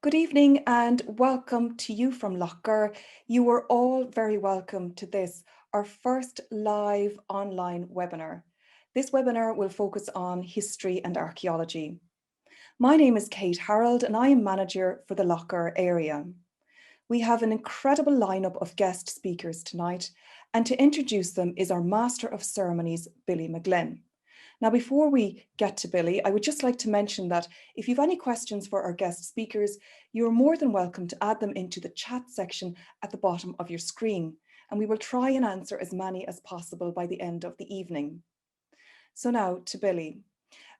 Good evening and welcome to you from Lough Gur. You are all very welcome to this, our first live online webinar. This webinar will focus on history and archaeology. My name is Kate Harold and I am manager for the Lough Gur area. We have an incredible lineup of guest speakers tonight, and to introduce them is our Master of Ceremonies, Billy Mcglinn. Now, before we get to Billy, I would just like to mention that if you have any questions for our guest speakers, you're more than welcome to add them into the chat section at the bottom of your screen, and we will try and answer as many as possible by the end of the evening. So now to Billy.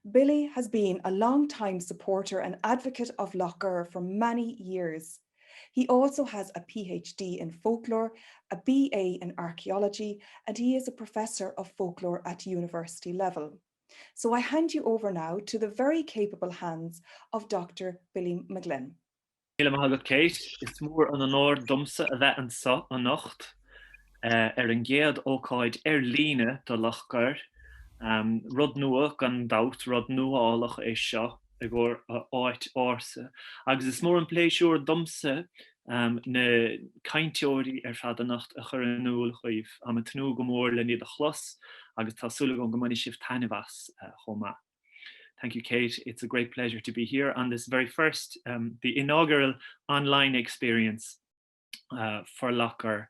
Billy has been a long-time supporter and advocate of Lough Gur for many years. He also has a PhD in folklore, a BA in archaeology, and he is a professor of folklore at university level. So I hand you over now to the very capable hands of Dr. Billy Mcglinn. Kate, it's more an honor dumse a bheith an sa an nacht an géad ócáid líne do Lough Gur rud nua gan daut rud nuálach é seo a ggur áit ársa. Agus is mór an pléisiúr dumse na cainteoirí fad an nacht a chur an nuail chuoibh am a tnú go mór le níad a chlos agus tá súla go mani sibh tainehas chomá. Thank you, Kate. It's a great pleasure to be here on this very first, the inaugural online experience for Lough Gur.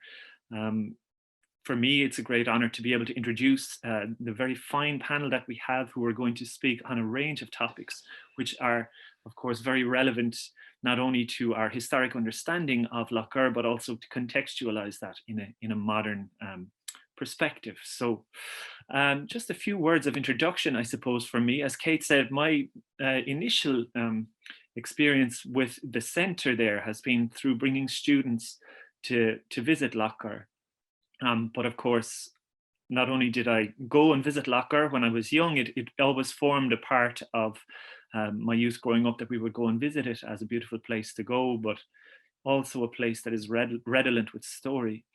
For me, it's a great honor to be able to introduce the very fine panel that we have who are going to speak on a range of topics, which are, of course, very relevant not only to our historic understanding of Lough Gur, but also to contextualize that in a modern perspective. So just a few words of introduction, I suppose, for me. As Kate said, my initial experience with the center there has been through bringing students to visit Lough Gur. But of course, not only did I go and visit Lough Gur when I was young, it always formed a part of my youth growing up that we would go and visit it as a beautiful place to go, but also a place that is redolent with story.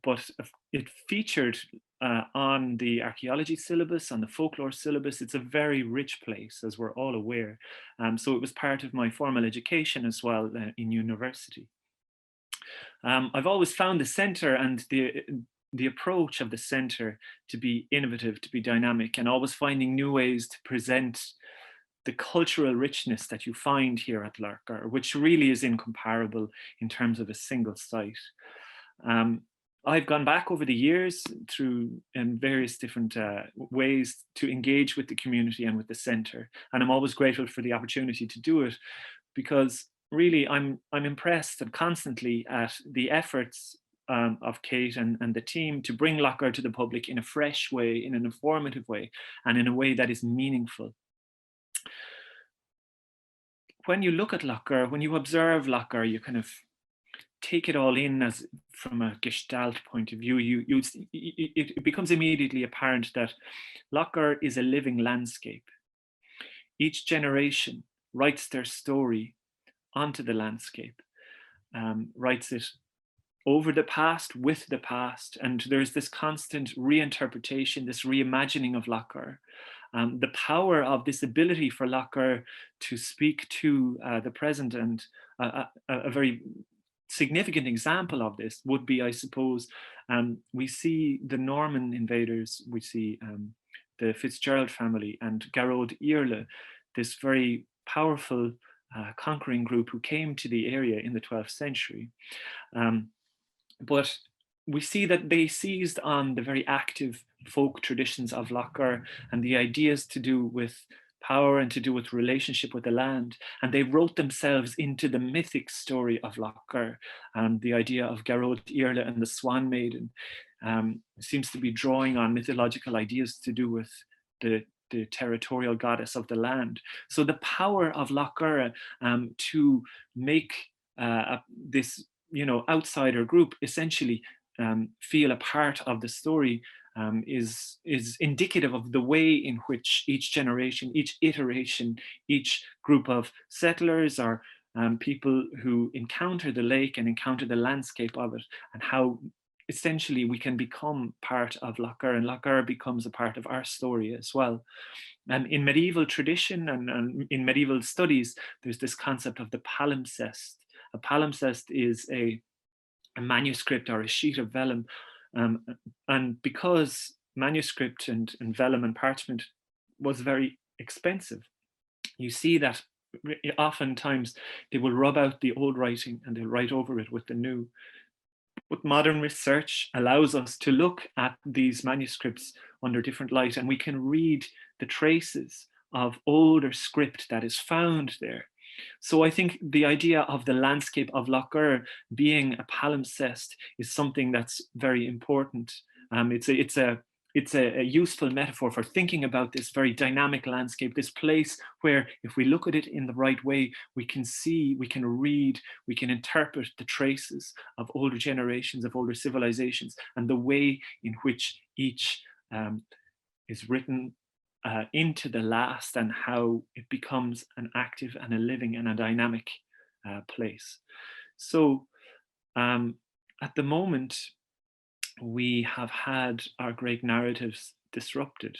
But it featured on the archaeology syllabus, on the folklore syllabus. It's a very rich place, as we're all aware. So it was part of my formal education as well in university. I've always found the center and the approach of the center to be innovative, to be dynamic, and always finding new ways to present the cultural richness that you find here at Lough Gur, which really is incomparable in terms of a single site. I've gone back over the years through various different ways to engage with the community and with the center. And I'm always grateful for the opportunity to do it, because really I'm impressed and constantly at the efforts of Kate and the team to bring Lough Gur to the public in a fresh way, in an informative way, and in a way that is meaningful. When you look at Lough Gur, when you observe Lough Gur, you kind of take it all in as from a gestalt point of view. It becomes immediately apparent that Lough Gur is a living landscape. Each generation writes their story onto the landscape, writes it over the past, with the past, and there's this constant reinterpretation, this reimagining of Lough Gur. The power of this ability for Lough Gur to speak to the present, and a very significant example of this would be, I suppose, we see the Norman invaders, we see the Fitzgerald family and Gearóid Iarla, this very powerful conquering group who came to the area in the 12th century. But we see that they seized on the very active folk traditions of Lough Gur and the ideas to do with power and to do with relationship with the land, and they wrote themselves into the mythic story of Lough Gur. The idea of Gearóid Iarla and the Swan Maiden seems to be drawing on mythological ideas to do with the territorial goddess of the land. So the power of Lough Gur to make this outsider group essentially feel a part of the story is indicative of the way in which each generation, each iteration, each group of settlers or people who encounter the lake and encounter the landscape of it, and how essentially we can become part of Lough Gur, and Lough Gur becomes a part of our story as well. In medieval tradition and in medieval studies, there's this concept of the palimpsest. A palimpsest is a manuscript or a sheet of vellum. And because manuscript and vellum and parchment was very expensive, you see that oftentimes they will rub out the old writing and they'll write over it with the new. But modern research allows us to look at these manuscripts under different light, and we can read the traces of older script that is found there. So I think the idea of the landscape of Lough Gur being a palimpsest is something that's very important. It's a useful metaphor for thinking about this very dynamic landscape, this place where if we look at it in the right way, we can see, we can read, we can interpret the traces of older generations, of older civilizations, and the way in which each is written into the last, and how it becomes an active and a living and a dynamic place. So at the moment, we have had our great narratives disrupted.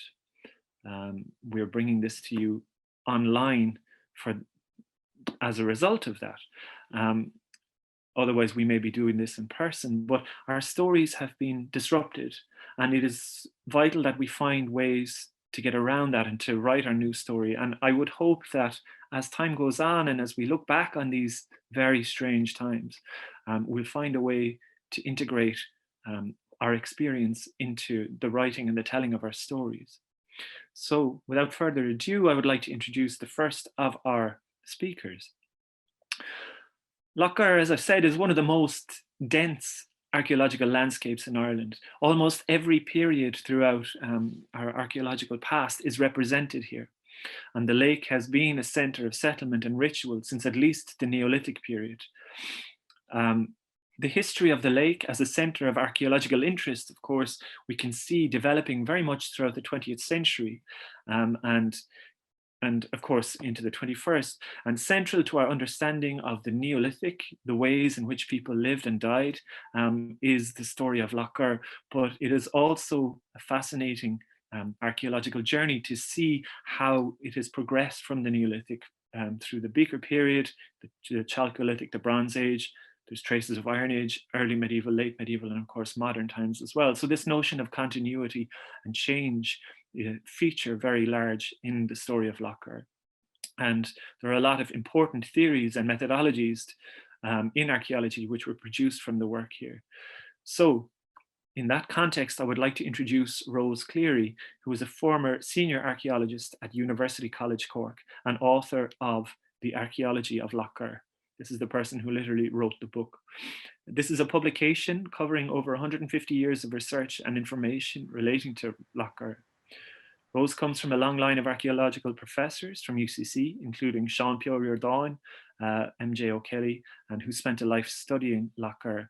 We're bringing this to you online as a result of that. Otherwise, we may be doing this in person, but our stories have been disrupted, and it is vital that we find ways to get around that and to write our new story. And I would hope that as time goes on and as we look back on these very strange times, we'll find a way to integrate our experience into the writing and the telling of our stories. So without further ado, I would like to introduce the first of our speakers. Lough Gur, as I've said, is one of the most dense archaeological landscapes in Ireland. Almost every period throughout our archaeological past is represented here. And the lake has been a centre of settlement and ritual since at least the Neolithic period. The history of the lake as a centre of archaeological interest, of course, we can see developing very much throughout the 20th century and of course into the 21st. And central to our understanding of the Neolithic, the ways in which people lived and died, is the story of Lough Gur. But it is also a fascinating archaeological journey to see how it has progressed from the Neolithic through the Beaker period, the Chalcolithic, the Bronze Age. There's traces of Iron Age, early medieval, late medieval, and of course modern times as well. So this notion of continuity and change feature very large in the story of Lough Gur. And there are a lot of important theories and methodologies in archaeology which were produced from the work here. So in that context, I would like to introduce Rose Cleary, who is a former senior archaeologist at University College Cork and author of The Archaeology of Lough Gur. This is the person who literally wrote the book. This is a publication covering over 150 years of research and information relating to Lough Gur. Rose comes from a long line of archaeological professors from UCC, including Sean Pure-Dawn, MJ O'Kelly, and who spent a life studying Lough Gur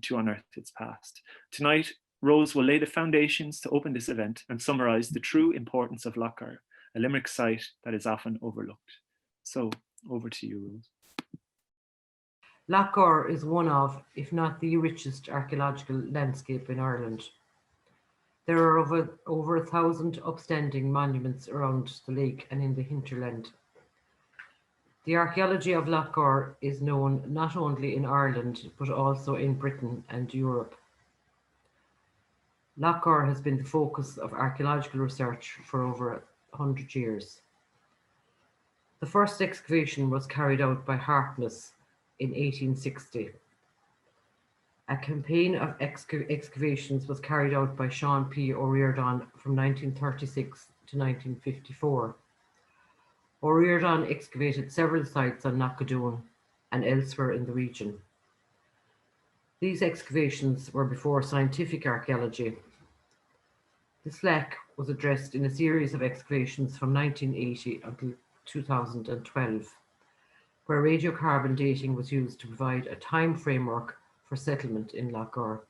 to unearth its past. Tonight, Rose will lay the foundations to open this event and summarize the true importance of Lough Gur, a Limerick site that is often overlooked. So over to you, Rose. Lough Gur is one of, if not the richest archaeological landscape in Ireland. There are over 1,000 upstanding monuments around the lake and in the hinterland. The archaeology of Lough Gur is known not only in Ireland, but also in Britain and Europe. Lough Gur has been the focus of archaeological research for over 100 years. The first excavation was carried out by Harkness in 1860. A campaign of excavations was carried out by Sean P. O'Riordan from 1936 to 1954. O'Riordan excavated several sites on Knockadune and elsewhere in the region. These excavations were before scientific archaeology. This lack was addressed in a series of excavations from 1980 until 2012. Where radiocarbon dating was used to provide a time framework for settlement in Lough Gur.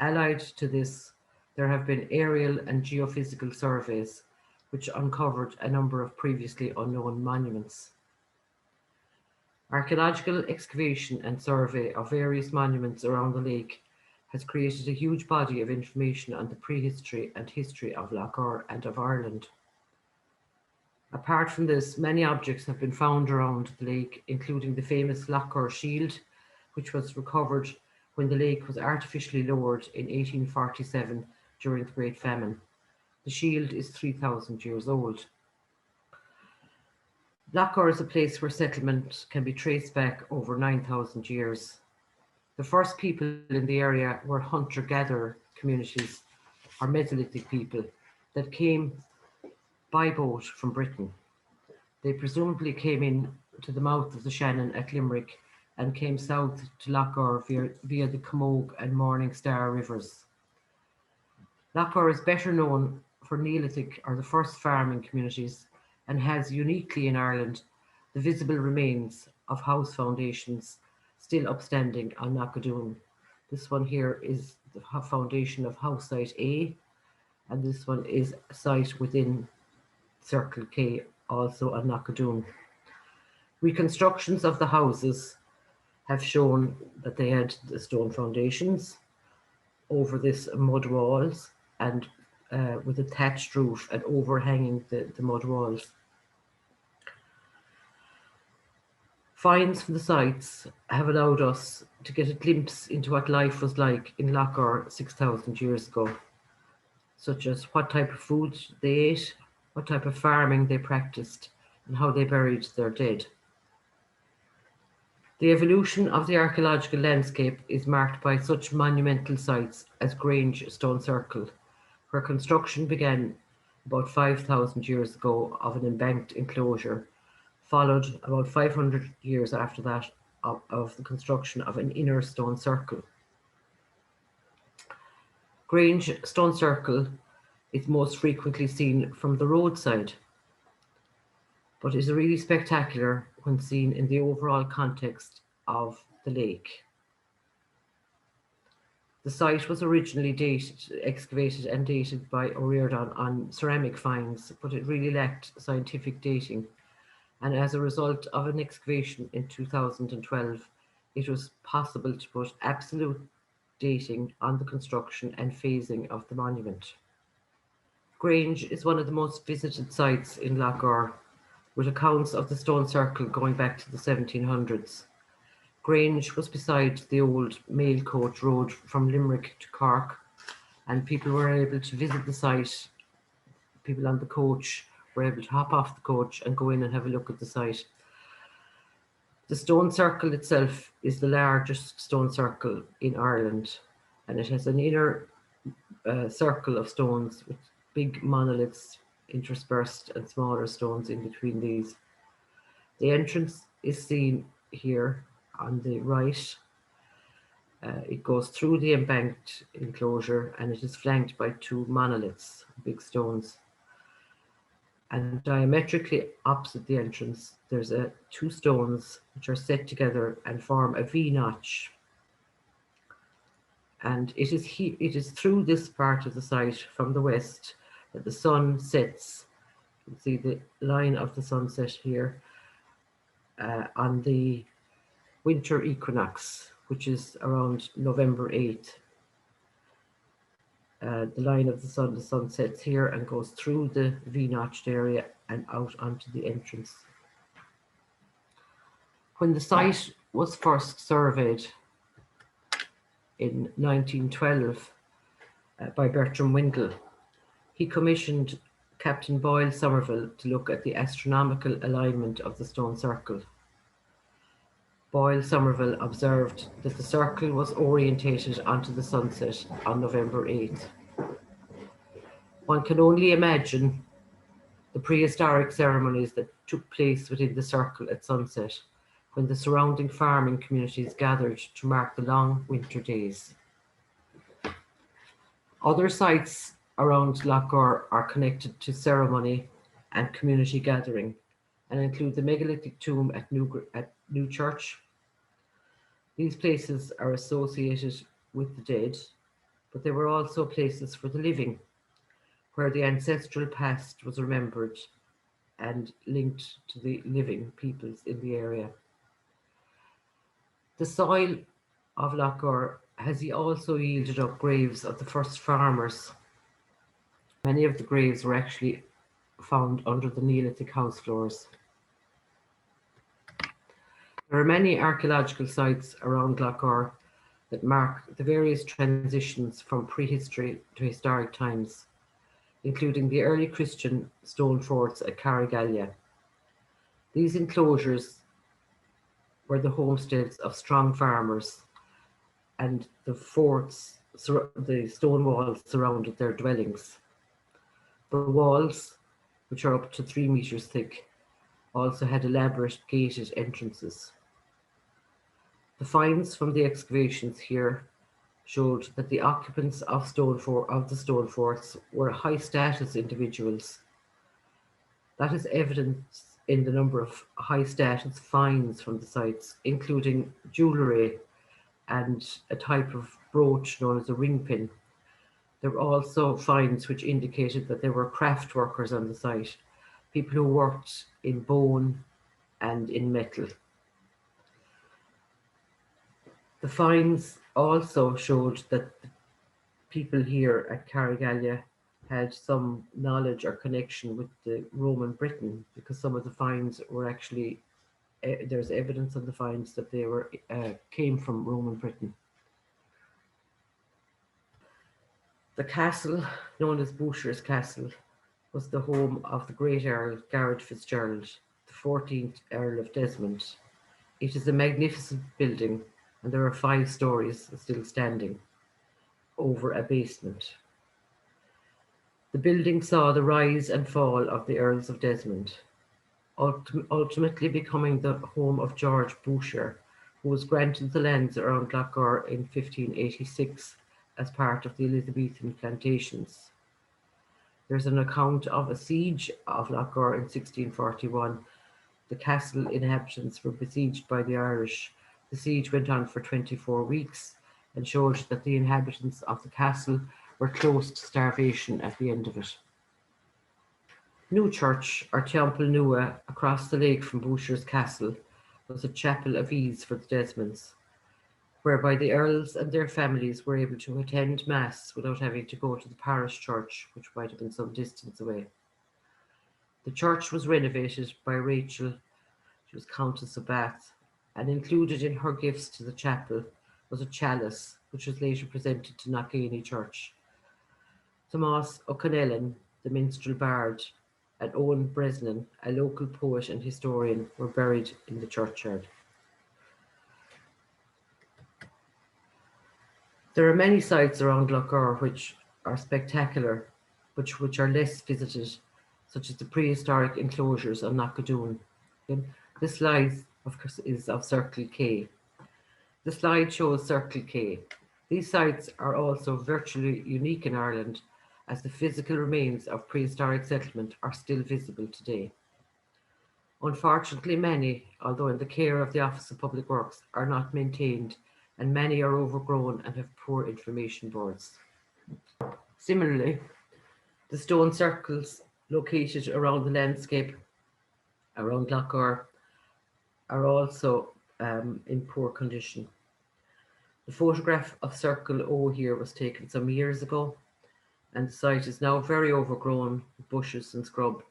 Allied to this, there have been aerial and geophysical surveys which uncovered a number of previously unknown monuments. Archaeological excavation and survey of various monuments around the lake has created a huge body of information on the prehistory and history of Lough Gur and of Ireland. Apart from this, many objects have been found around the lake, including the famous Lough Gur shield, which was recovered when the lake was artificially lowered in 1847 during the Great Famine. The shield is 3,000 years old. Lough Gur is a place where settlement can be traced back over 9,000 years. The first people in the area were hunter-gatherer communities or Mesolithic people that came by boat from Britain. They presumably came in to the mouth of the Shannon at Limerick and came south to Lough Gur via the Camogue and Morning Star rivers. Lough Gur is better known for Neolithic or the first farming communities and has uniquely in Ireland the visible remains of house foundations still upstanding on Knockadoon. This one here is the foundation of house site A, and this one is a site within Circle K, also on Knockadoon. Reconstructions of the houses have shown that they had the stone foundations over this mud walls and with a thatched roof and overhanging the mud walls. Finds from the sites have allowed us to get a glimpse into what life was like in Lough Gur 6,000 years ago, such as what type of food they ate, what type of farming they practiced, and how they buried their dead. The evolution of the archaeological landscape is marked by such monumental sites as Grange Stone Circle, where construction began about 5,000 years ago of an embanked enclosure, followed about 500 years after that of the construction of an inner stone circle. Grange Stone Circle is most frequently seen from the roadside, but is really spectacular when seen in the overall context of the lake. The site was originally excavated and dated by O'Riordan on ceramic finds, but it really lacked scientific dating. And as a result of an excavation in 2012, it was possible to put absolute dating on the construction and phasing of the monument. Grange is one of the most visited sites in Lough Gur, with accounts of the stone circle going back to the 1700s. Grange was beside the old mail coach road from Limerick to Cork, and people were able to visit the site. People on the coach were able to hop off the coach and go in and have a look at the site. The stone circle itself is the largest stone circle in Ireland, and it has an inner circle of stones with big monoliths interspersed and smaller stones in between these. The entrance is seen here on the right. It goes through the embanked enclosure and it is flanked by two monoliths, big stones. And diametrically opposite the entrance, there's two stones which are set together and form a V-notch. And it is through this part of the site from the west that the sun sets. You can see the line of the sunset here on the winter equinox, which is around November 8th. The line of the sun sets here and goes through the V-notched area and out onto the entrance. When the site was first surveyed in 1912 by Bertram Windle, he commissioned Captain Boyle Somerville to look at the astronomical alignment of the stone circle. Boyle Somerville observed that the circle was orientated onto the sunset on November 8th. One can only imagine the prehistoric ceremonies that took place within the circle at sunset, when the surrounding farming communities gathered to mark the long winter days. Other sites around Lough Gur are connected to ceremony and community gathering, and include the megalithic tomb at New Church. These places are associated with the dead, but they were also places for the living, where the ancestral past was remembered and linked to the living peoples in the area. The soil of Lough Gur has he also yielded up graves of the first farmers. Many of the graves were actually found under the Neolithic house floors. There are many archaeological sites around Lough Gur that mark the various transitions from prehistory to historic times, including the early Christian stone forts at Carrigalia. These enclosures were the homesteads of strong farmers, and the forts, the stone walls surrounded their dwellings. The walls, which are up to 3 meters thick, also had elaborate gated entrances. The finds from the excavations here showed that the occupants of the stone forts were high status individuals. That is evident in the number of high status finds from the sites, including jewellery and a type of brooch known as a ring pin. There were also finds which indicated that there were craft workers on the site, people who worked in bone and in metal. The finds also showed that people here at Carrigalia had some knowledge or connection with the Roman Britain, because some of the finds were actually, there's evidence of the finds that they were came from Roman Britain. The castle, known as Boucher's Castle, was the home of the great Earl Garrett Fitzgerald, the 14th Earl of Desmond. It is a magnificent building, and there are 5 stories still standing over a basement. The building saw the rise and fall of the Earls of Desmond, ultimately becoming the home of George Boucher, who was granted the lands around Lough Gur in 1586 as part of the Elizabethan plantations. There's an account of a siege of Lough Gur in 1641. The castle inhabitants were besieged by the Irish. The siege went on for 24 weeks and showed that the inhabitants of the castle were close to starvation at the end of it. New Church, or Temple Nua, across the lake from Boucher's Castle, was a chapel of ease for the Desmonds, whereby the Earls and their families were able to attend Mass without having to go to the parish church, which might have been some distance away. The church was renovated by Rachel, she was Countess of Bath, and included in her gifts to the chapel was a chalice, which was later presented to Knockany Church. Tomás O'Connellan, the minstrel bard, and Owen Bresnan, a local poet and historian, were buried in the churchyard. There are many sites around Lough Gur which are spectacular, but which are less visited, such as the prehistoric enclosures on Knockadune. This slide, of course, is of Circle K. The slide shows Circle K. These sites are also virtually unique in Ireland, as the physical remains of prehistoric settlement are still visible today. Unfortunately, many, although in the care of the Office of Public Works, are not maintained, and many are overgrown and have poor information boards. Similarly, the stone circles located around the landscape around Lough Gur are also in poor condition. The photograph of Circle O here was taken some years ago, and the site is now very overgrown with bushes and scrub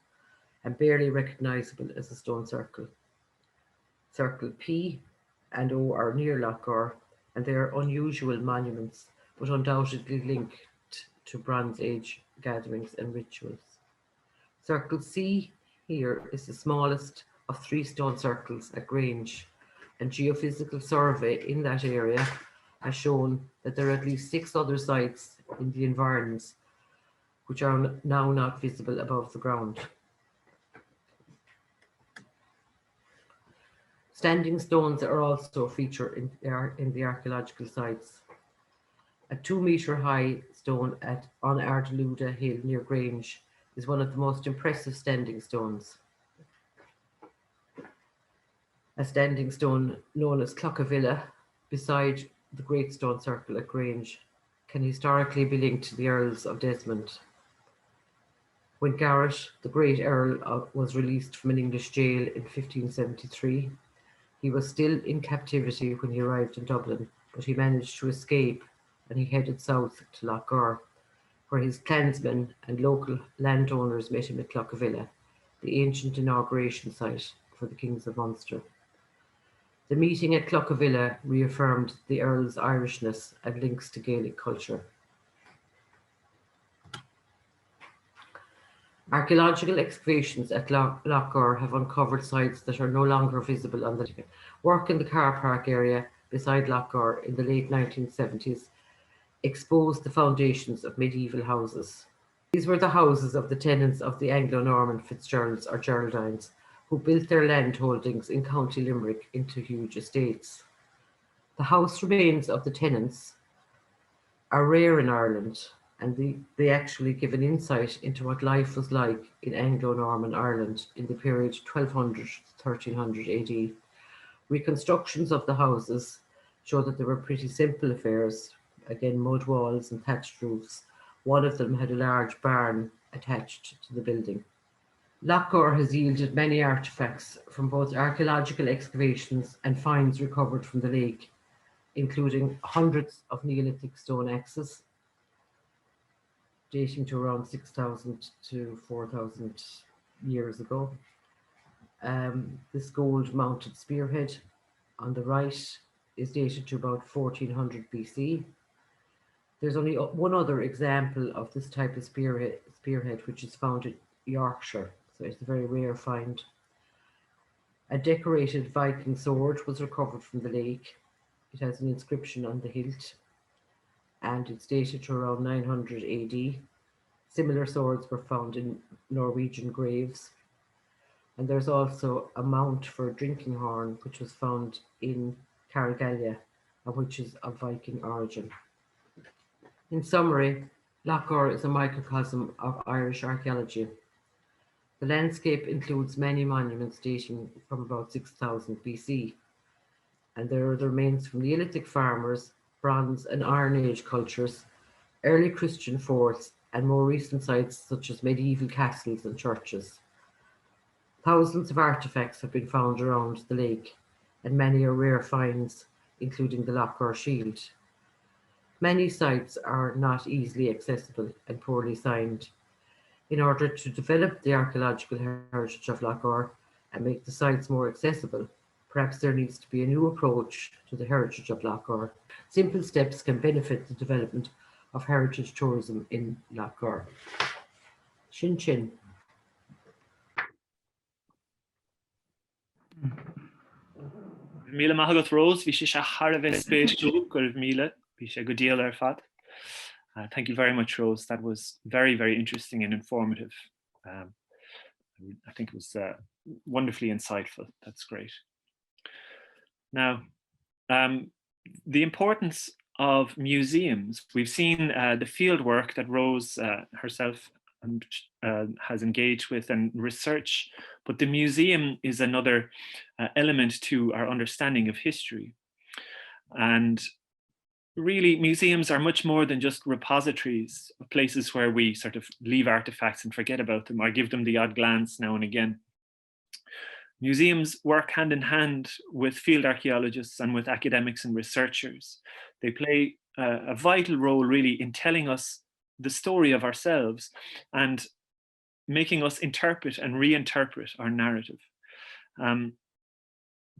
and barely recognisable as a stone circle. Circle P and O are near Lough Gur, and they are unusual monuments, but undoubtedly linked to Bronze Age gatherings and rituals. Circle C here is the smallest of 3 stone circles at Grange, and geophysical survey in that area has shown that there are at least 6 other sites in the environs which are now not visible above the ground. Standing stones are also a feature in the archaeological sites. A 2-metre high stone on Ardluda Hill near Grange is one of the most impressive standing stones. A standing stone known as Clockavilla beside the Great Stone Circle at Grange can historically be linked to the Earls of Desmond. When Garrett, the great Earl, was released from an English jail in 1573, he was still in captivity when he arrived in Dublin but he managed to escape and he headed south to Lough Gur, where his clansmen and local landowners met him at Cloughavilla, the ancient inauguration site for the Kings of Munster. The meeting at Cloughavilla reaffirmed the Earl's Irishness and links to Gaelic culture. Archaeological excavations at Lough Gur have uncovered sites that are no longer visible on the work in the car park area beside Lough Gur in the late 1970s exposed the foundations of medieval houses. These were the houses of the tenants of the Anglo-Norman Fitzgeralds or Geraldines, who built their land holdings in County Limerick into huge estates. The house remains of the tenants are rare in Ireland, and they actually give an insight into what life was like in Anglo-Norman Ireland in the period 1200 to 1300 AD. Reconstructions of the houses show that they were pretty simple affairs, again mud walls and thatched roofs. One of them had a large barn attached to the building. Lough Gur has yielded many artefacts from both archaeological excavations and finds recovered from the lake, including hundreds of Neolithic stone axes dating to around 6,000 to 4,000 years ago. This gold-mounted spearhead on the right is dated to about 1400 BC. There's only one other example of this type of spearhead, which is found in Yorkshire, so it's a very rare find. A decorated Viking sword was recovered from the lake. It has an inscription on the hilt, and it's dated to around 900 AD. Similar swords were found in Norwegian graves. And there's also a mount for a drinking horn, which was found in Carrigalia, which is of Viking origin. In summary, Lough Gur is a microcosm of Irish archaeology. The landscape includes many monuments dating from about 6000 BC, and there are the remains from Neolithic farmers, Bronze and Iron Age cultures, early Christian forts, and more recent sites such as medieval castles and churches. Thousands of artifacts have been found around the lake, and many are rare finds, including the Lough Gur Shield. Many sites are not easily accessible and poorly signed. In order to develop the archaeological heritage of Lough Gur and make the sites more accessible, perhaps there needs to be a new approach to the heritage of Lough Gur. Simple steps can benefit the development of heritage tourism in Lough Gur. Shin Chin. Míle maith Rose, bhí sé se Harbheith spéisiú gur míle, bhí sé go díal ar fad. Thank you very much, Rose. That was very, very interesting and informative. I think it was wonderfully insightful. That's great. Now, the importance of museums. We've seen the field work that Rose herself has engaged with and research, but the museum is another element to our understanding of history. And really, museums are much more than just repositories, places where we sort of leave artifacts and forget about them or give them the odd glance now and again. Museums work hand in hand with field archaeologists and with academics and researchers. They play a vital role really in telling us the story of ourselves and making us interpret and reinterpret our narrative.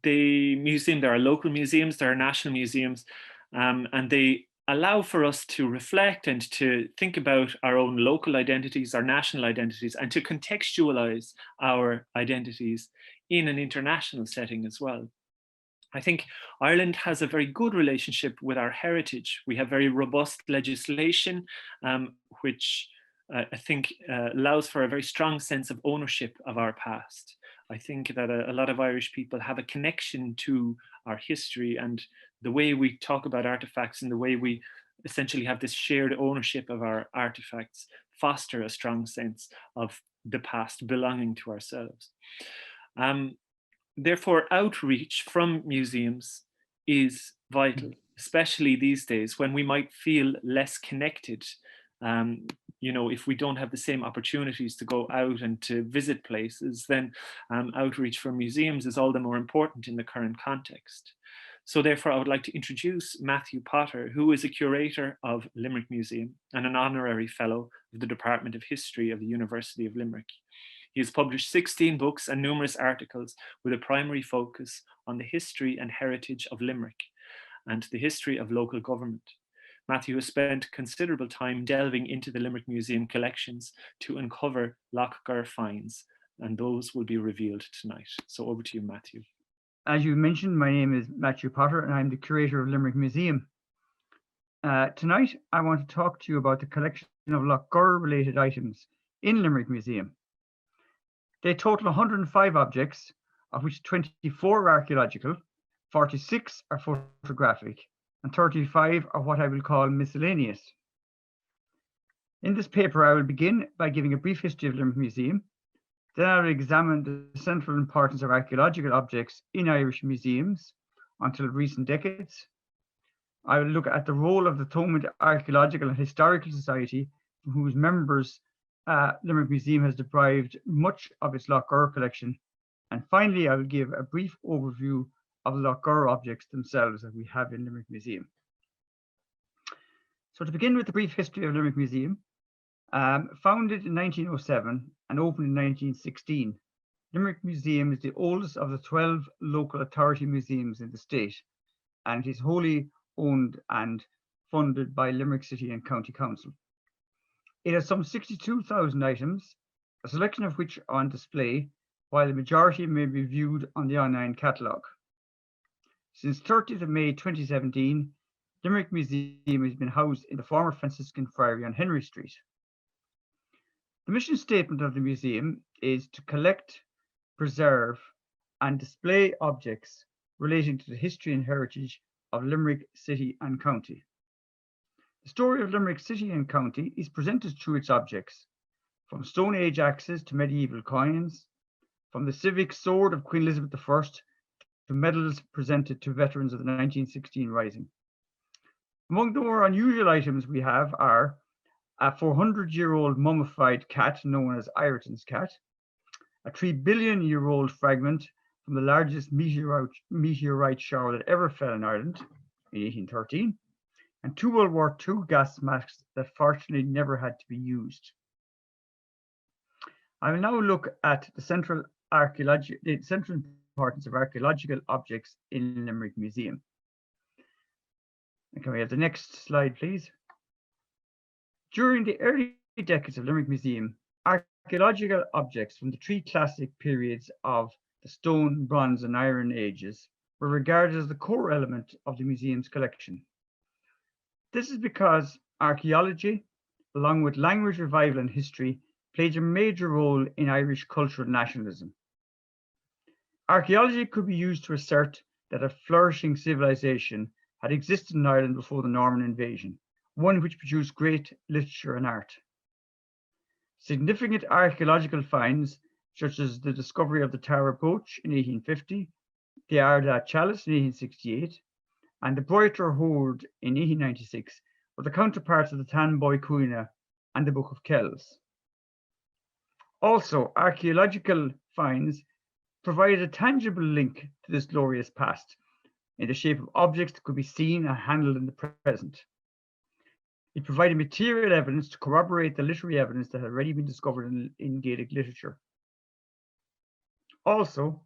The museum, there are local museums, there are national museums, and they allow for us to reflect and to think about our own local identities, our national identities, and to contextualize our identities in an international setting as well. I think Ireland has a very good relationship with our heritage. We have very robust legislation, which I think allows for a very strong sense of ownership of our past. I think that a lot of Irish people have a connection to our history, and the way we talk about artifacts and the way we essentially have this shared ownership of our artifacts foster a strong sense of the past belonging to ourselves. Therefore, outreach from museums is vital, especially these days when we might feel less connected. You know, if we don't have the same opportunities to go out and to visit places, then outreach from museums is all the more important in the current context. So therefore, I would like to introduce Matthew Potter, who is a curator of Limerick Museum and an honorary fellow of the Department of History of the University of Limerick. He has published 16 books and numerous articles with a primary focus on the history and heritage of Limerick and the history of local government. Matthew has spent considerable time delving into the Limerick Museum collections to uncover Lough Gur finds, and those will be revealed tonight. So over to you, Matthew. As you mentioned, my name is Matthew Potter and I'm the curator of Limerick Museum. Tonight, I want to talk to you about the collection of Lough Gur related items in Limerick Museum. They total 105 objects, of which 24 are archaeological, 46 are photographic, and 35 are what I will call miscellaneous. In this paper, I will begin by giving a brief history of Limerick Museum. Then I will examine the central importance of archaeological objects in Irish museums until recent decades. I will look at the role of the Thomond Archaeological and Historical Society, from whose members Limerick Museum has derived much of its Lough Gur collection. And finally, I will give a brief overview of the Lough Gur objects themselves that we have in Limerick Museum. So to begin with the brief history of Limerick Museum, founded in 1907 and opened in 1916, Limerick Museum is the oldest of the 12 local authority museums in the state, and it is wholly owned and funded by Limerick City and County Council. It has some 62,000 items, a selection of which are on display, while the majority may be viewed on the online catalogue. Since 30th of May 2017, Limerick Museum has been housed in the former Franciscan Friary on Henry Street. The mission statement of the museum is to collect, preserve, and display objects relating to the history and heritage of Limerick City and County. The story of Limerick City and County is presented through its objects, from Stone Age axes to medieval coins, from the civic sword of Queen Elizabeth I to medals presented to veterans of the 1916 Rising. Among the more unusual items we have are a 400-year-old mummified cat known as Ireton's cat, a 3-billion-year-old fragment from the largest meteorite shower that ever fell in Ireland in 1813, and 2 World War II gas masks that fortunately never had to be used. I will now look at the central importance of archaeological objects in Limerick Museum. And can we have the next slide, please? During the early decades of Limerick Museum, archaeological objects from the 3 classic periods of the Stone, Bronze, and Iron Ages were regarded as the core element of the museum's collection. This is because archaeology, along with language revival and history, played a major role in Irish cultural nationalism. Archaeology could be used to assert that a flourishing civilization had existed in Ireland before the Norman invasion, one which produced great literature and art. Significant archaeological finds, such as the discovery of the Tower Brooch in 1850, the Ardagh Chalice in 1868, and the Broighter Hoard in 1896, were the counterparts of the Tan Boy Cuina and the Book of Kells. Also, archaeological finds provided a tangible link to this glorious past in the shape of objects that could be seen and handled in the present. It provided material evidence to corroborate the literary evidence that had already been discovered in Gaelic literature. Also,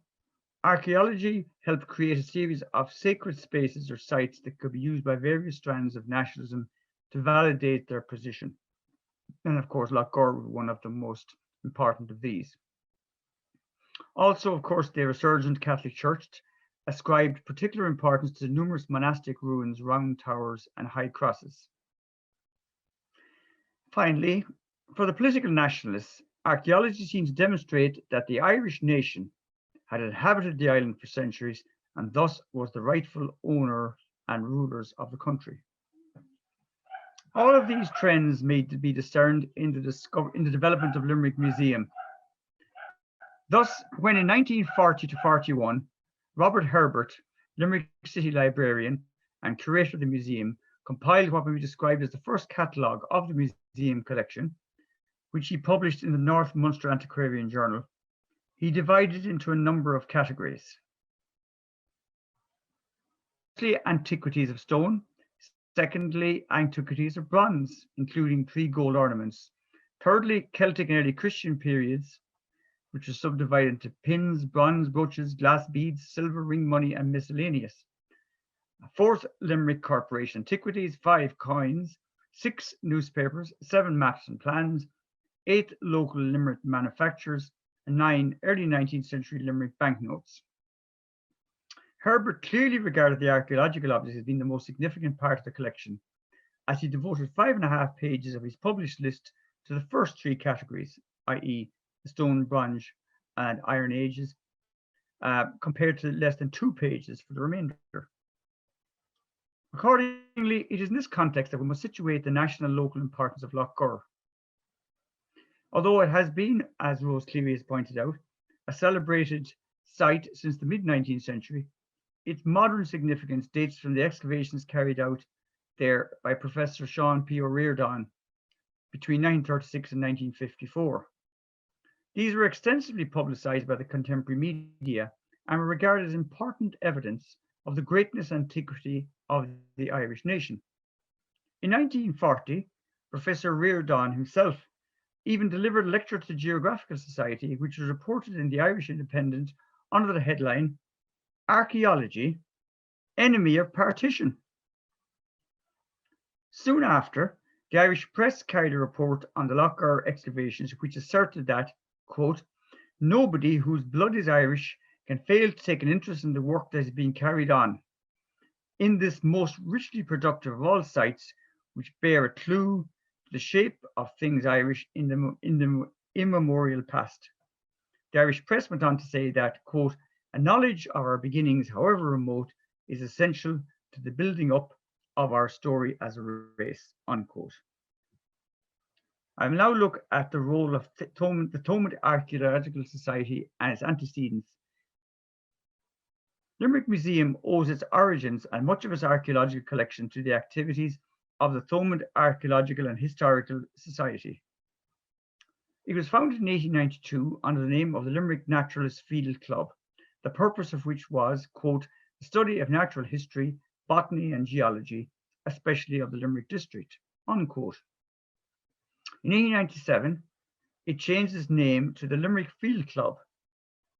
archaeology helped create a series of sacred spaces or sites that could be used by various strands of nationalism to validate their position. And of course, Lough Gur was one of the most important of these. Also, of course, the resurgent Catholic Church ascribed particular importance to the numerous monastic ruins, round towers, and high crosses. Finally, for the political nationalists, archaeology seems to demonstrate that the Irish nation had inhabited the island for centuries and thus was the rightful owner and rulers of the country. All of these trends may be discerned in the development of Limerick Museum. Thus, when in 1940 to 41, Robert Herbert, Limerick City Librarian and curator of the museum, compiled what may be described as the first catalogue of the museum collection, which he published in the North Munster Antiquarian Journal, he divided it into a number of categories. antiquities of stone. Secondly, antiquities of bronze, including 3 gold ornaments. Thirdly, Celtic and early Christian periods, which are subdivided into pins, bronze brooches, glass beads, silver ring money, and miscellaneous. Fourth, Limerick Corporation antiquities. 5, coins. 6, newspapers. 7, maps and plans. 8, local Limerick manufacturers. And 9, early 19th century Limerick banknotes. Herbert clearly regarded the archaeological objects as being the most significant part of the collection, as he devoted 5.5 pages of his published list to the first 3 categories, i.e. the Stone, Bronze, and Iron Ages, compared to less than 2 pages for the remainder. Accordingly, it is in this context that we must situate the national and local importance of Lough Gur. Although it has been, as Rose Cleary has pointed out, a celebrated site since the mid-19th century, its modern significance dates from the excavations carried out there by Professor Sean P. O'Riordan between 1936 and 1954. These were extensively publicized by the contemporary media and were regarded as important evidence of the greatness and antiquity of the Irish nation. In 1940, Professor Riordan himself even delivered a lecture to the Geographical Society, which was reported in the Irish Independent under the headline, Archaeology, Enemy of Partition. Soon after, the Irish press carried a report on the Lough Gur excavations, which asserted that, quote, nobody whose blood is Irish can fail to take an interest in the work that is being carried on in this most richly productive of all sites, which bear a clue to the shape of things Irish in the immemorial past. The Irish press went on to say that, quote, a knowledge of our beginnings, however remote, is essential to the building up of our story as a race, unquote. I will now look at the role of the Thomond Archaeological Society and its antecedents. Limerick Museum owes its origins and much of its archaeological collection to the activities of the Thomond Archaeological and Historical Society. It was founded in 1892 under the name of the Limerick Naturalist Field Club, the purpose of which was, quote, the study of natural history, botany and geology, especially of the Limerick district, unquote. In 1897, it changed its name to the Limerick Field Club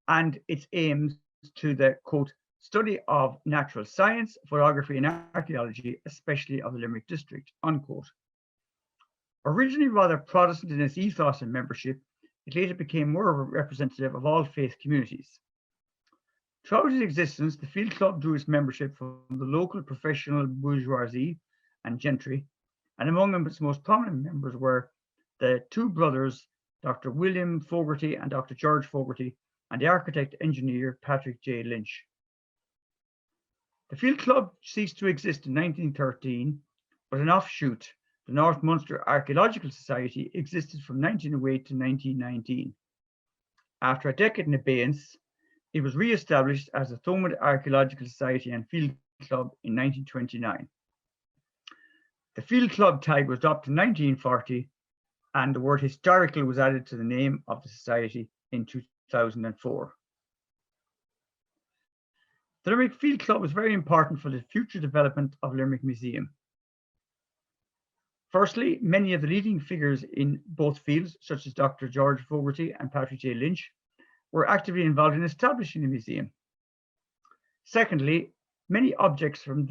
and its aims to the, quote, study of natural science, photography and archaeology, especially of the Limerick district, unquote. Originally rather Protestant in its ethos and membership, it later became more of a representative of all faith communities. Throughout its existence, the Field Club drew its membership from the local professional bourgeoisie and gentry, and among its most prominent members were the 2 brothers, Dr. William Fogarty and Dr. George Fogarty, and the architect-engineer Patrick J. Lynch. The Field Club ceased to exist in 1913, but an offshoot, the North Munster Archaeological Society, existed from 1908 to 1919. After a decade in abeyance, it was re-established as the Thomond Archaeological Society and Field Club in 1929. The Field Club tag was adopted in 1940, and the word historical was added to the name of the society in 2004. The Limerick Field Club was very important for the future development of Limerick Museum. Firstly, many of the leading figures in both fields, such as Dr. George Fogarty and Patrick J. Lynch, were actively involved in establishing the museum. Secondly, many objects from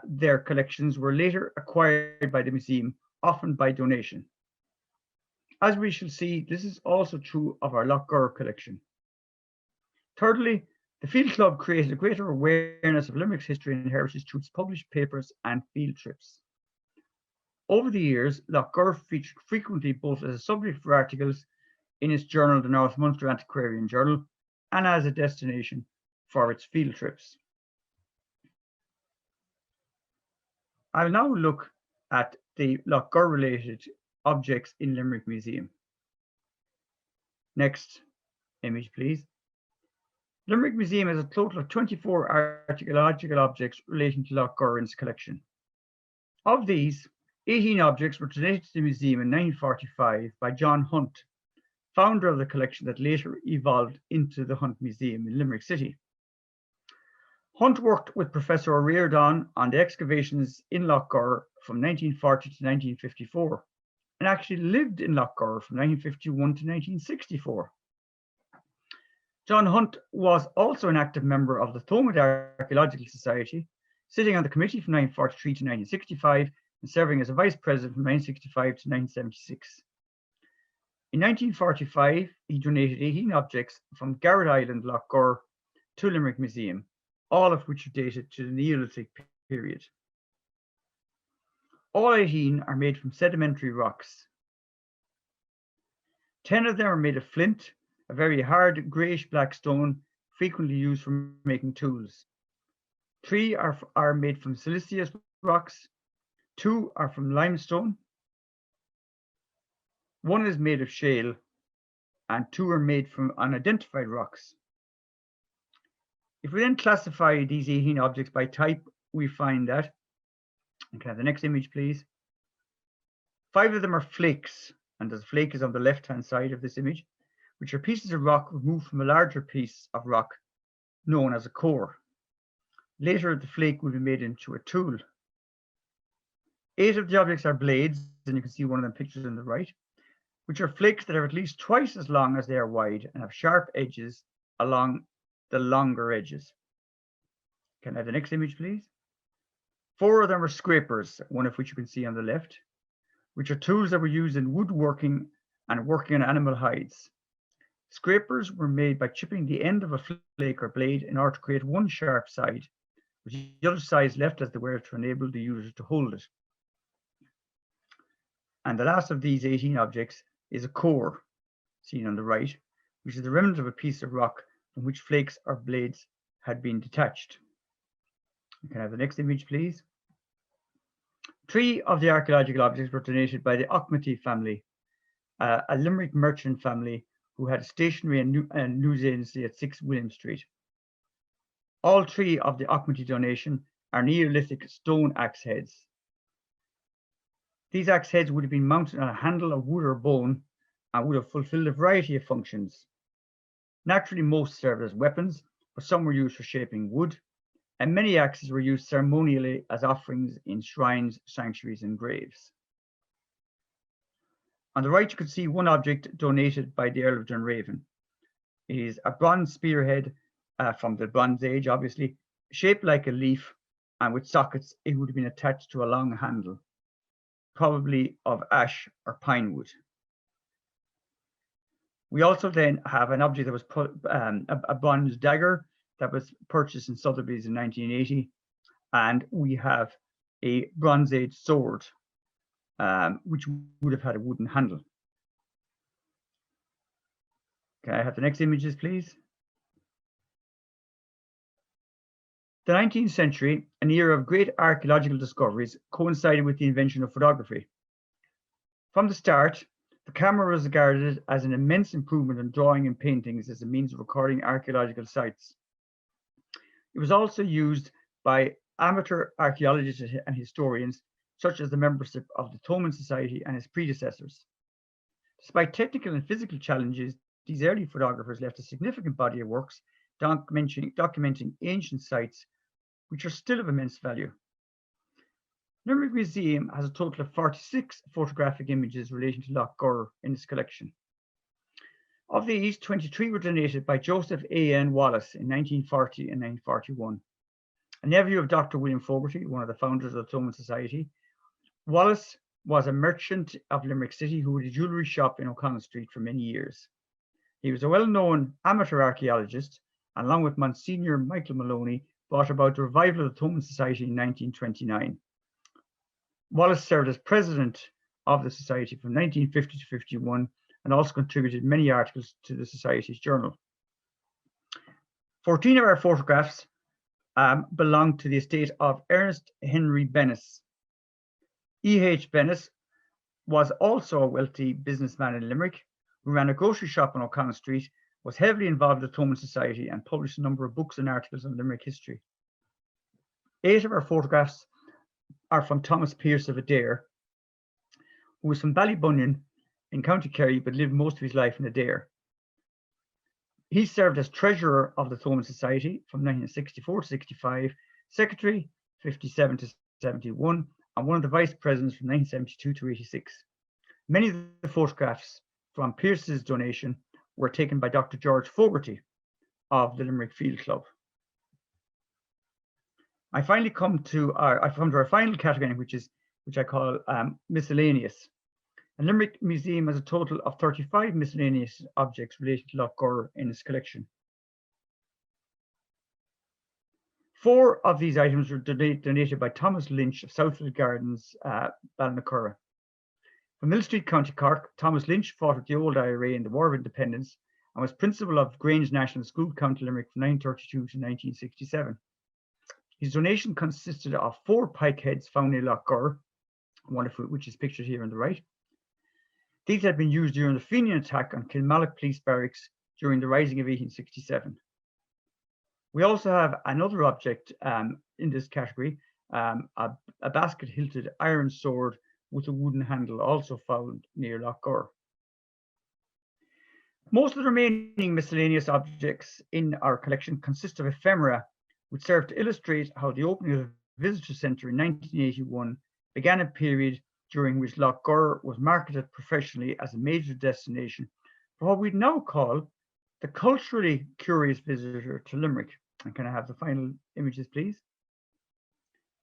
their collections were later acquired by the museum, often by donation. As we shall see, this is also true of our Lough Gur collection. Thirdly, the Field Club created a greater awareness of Limerick's history and heritage through its published papers and field trips. Over the years, Lough Gur featured frequently both as a subject for articles in its journal, the North Munster Antiquarian Journal, and as a destination for its field trips. I will now look at the Lough Gur related objects in Limerick Museum. Next image, please. Limerick Museum has a total of 24 archaeological objects relating to Lough Gur in its collection. Of these, 18 objects were donated to the museum in 1945 by John Hunt, founder of the collection that later evolved into the Hunt Museum in Limerick City. Hunt worked with Professor O'Riordan on the excavations in Lough Gur from 1940 to 1954, and actually lived in Lough Gur from 1951 to 1964. John Hunt was also an active member of the Thomond Archaeological Society, sitting on the committee from 1943 to 1965 and serving as a vice president from 1965 to 1976. In 1945, he donated 18 objects from Garrett Island, Lough Gur, to Limerick Museum, all of which are dated to the Neolithic period. All 18 are made from sedimentary rocks. 10 of them are made of flint, a very hard greyish-black stone frequently used for making tools. 3 are made from siliceous rocks, 2 are from limestone, 1 is made of shale, and 2 are made from unidentified rocks. If we then classify these 18 objects by type, we find that, and can I have the next image, please? 5 of them are flakes, and the flake is on the left-hand side of this image, which are pieces of rock removed from a larger piece of rock known as a core. Later, the flake will be made into a tool. 8 of the objects are blades, and you can see one of them pictured on the right, which are flakes that are at least twice as long as they are wide and have sharp edges along the longer edges. Can I have the next image, please? 4 of them are scrapers, one of which you can see on the left, which are tools that were used in woodworking and working on animal hides. Scrapers were made by chipping the end of a flake or blade in order to create one sharp side, with the other side left as the wear to enable the user to hold it. And the last of these 18 objects is a core, seen on the right, which is the remnant of a piece of rock from which flakes or blades had been detached. You can have the next image, please. 3 of the archaeological objects were donated by the Auchmuty family, a Limerick merchant family who had a stationery and news agency at 6 William Street. All 3 of the Auchmuty donation are Neolithic stone axe heads. These axe heads would have been mounted on a handle of wood or bone and would have fulfilled a variety of functions. Naturally, most served as weapons, but some were used for shaping wood, and many axes were used ceremonially as offerings in shrines, sanctuaries, and graves. On the right, you can see one object donated by the Earl of Dunraven. It is a bronze spearhead from the Bronze Age, obviously, shaped like a leaf, and with sockets, it would have been attached to a long handle, probably of ash or pine wood. We also then have an object that was a bronze dagger that was purchased in Sotheby's in 1980, and we have a Bronze Age sword, which would have had a wooden handle. Can I have the next images, please? The 19th century, an era of great archaeological discoveries, coincided with the invention of photography. From the start, the camera was regarded as an immense improvement in drawing and paintings as a means of recording archaeological sites. It was also used by amateur archaeologists and historians, such as the membership of the Thomond Society and its predecessors. Despite technical and physical challenges, these early photographers left a significant body of works documenting ancient sites, which are still of immense value. Limerick Museum has a total of 46 photographic images relating to Lough Gur in its collection. Of these, 23 were donated by Joseph A.N. Wallace in 1940 and 1941. A nephew of Dr. William Fogarty, one of the founders of the Thomond Society, Wallace was a merchant of Limerick City who had a jewellery shop in O'Connell Street for many years. He was a well-known amateur archaeologist, and along with Monsignor Michael Maloney, brought about the revival of the Thomond Society in 1929. Wallace served as president of the Society from 1950 to 51 and also contributed many articles to the Society's journal. 14 of our photographs belong to the estate of Ernest Henry Bennis. E.H. Bennis was also a wealthy businessman in Limerick who ran a grocery shop on O'Connell Street, was heavily involved with the Thomond Society, and published a number of books and articles on Limerick history. 8 of our photographs are from Thomas Pearce of Adair, who was from Ballybunion in County Kerry but lived most of his life in Adair. He served as treasurer of the Thomond Society from 1964 to 65, secretary 57 to 71, and one of the vice presidents from 1972 to 86. Many of the photographs from Pearce's donation were taken by Dr. George Fogarty of the Limerick Field Club. I finally come to our final category, which I call miscellaneous. And Limerick Museum has a total of 35 miscellaneous objects related to Lough Gur in its collection. 4 of these items were donated by Thomas Lynch of Southfield Gardens, Ballinacurra. From Mill Street, County Cork, Thomas Lynch fought with the old IRA in the War of Independence and was principal of Grange National School, County Limerick from 1932 to 1967. His donation consisted of 4 pike heads found in Lough Gur, one of which is pictured here on the right. These had been used during the Fenian attack on Kilmallock Police Barracks during the Rising of 1867. We also have another object in this category, a basket-hilted iron sword with a wooden handle, also found near Lough Gur. Most of the remaining miscellaneous objects in our collection consist of ephemera, which serve to illustrate how the opening of the visitor centre in 1981 began a period during which Lough Gur was marketed professionally as a major destination for what we'd now call the culturally curious visitor to Limerick. And can I have the final images, please?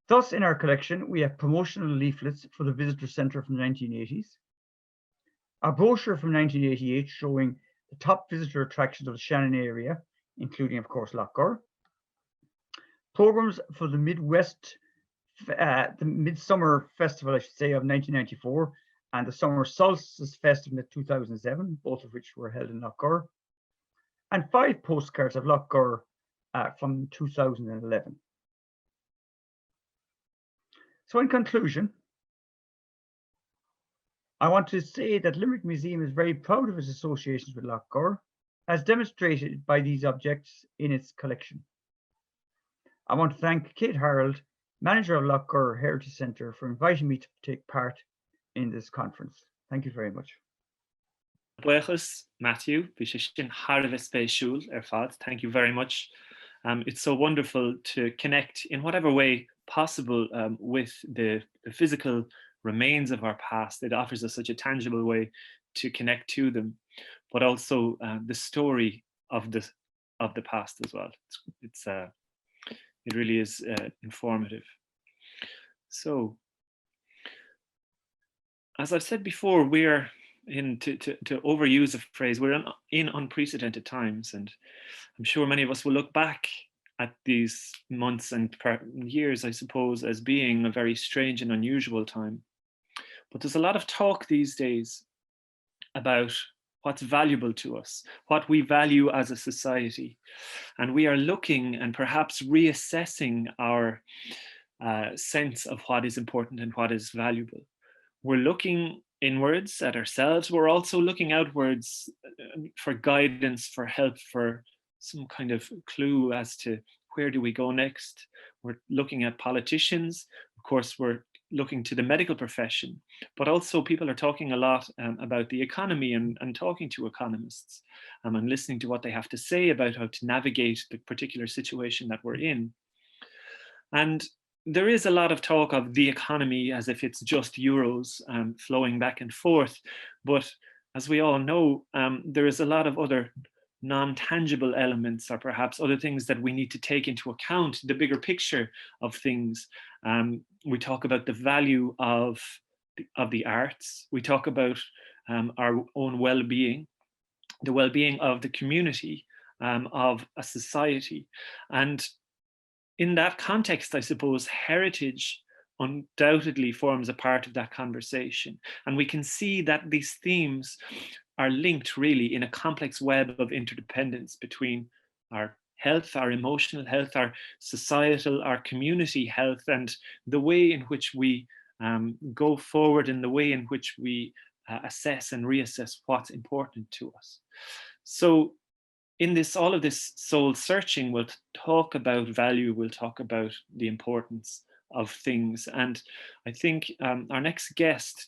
Thus, in our collection, we have promotional leaflets for the visitor centre from the 1980s, a brochure from 1988 showing the top visitor attractions of the Shannon area, including, of course, Lough Gur, programs for the Midsummer Festival, I should say, of 1994, and the Summer Solstice Festival of 2007, both of which were held in Lough Gur, and 5 postcards of Lough Gur from 2011. So in conclusion, I want to say that Limerick Museum is very proud of its associations with Lough Gur, as demonstrated by these objects in its collection. I want to thank Kate Harold, manager of Lough Gur Heritage Centre, for inviting me to take part in this conference. Thank you very much. Buchas, Matthew, thank you very much. It's so wonderful to connect in whatever way possible with the physical remains of our past. It offers us such a tangible way to connect to them, but also the story of the past as well. It really is informative. So, as I've said before, we're to overuse a phrase, we're in unprecedented times, and I'm sure many of us will look back at these months and years, I suppose, as being a very strange and unusual time. But there's a lot of talk these days about what's valuable to us, what we value as a society. And we are looking and perhaps reassessing our sense of what is important and what is valuable. We're looking inwards at ourselves. We're also looking outwards for guidance, for help, for some kind of clue as to where do we go next. We're looking at politicians. Of course, we're looking to the medical profession, but also people are talking a lot about the economy and talking to economists and listening to what they have to say about how to navigate the particular situation that we're in. And there is a lot of talk of the economy as if it's just euros flowing back and forth. But as we all know, there is a lot of other non-tangible elements, or perhaps other things that we need to take into account, the bigger picture of things. We talk about the value of the arts. We talk about our own well-being, the well-being of the community, of a society. And in that context, I suppose, heritage undoubtedly forms a part of that conversation. And we can see that these themes are linked really in a complex web of interdependence between our health, our emotional health, our societal, our community health, and the way in which we go forward, and the way in which we assess and reassess what's important to us. So in all of this soul searching, we'll talk about value, we'll talk about the importance of things. And I think our next guest,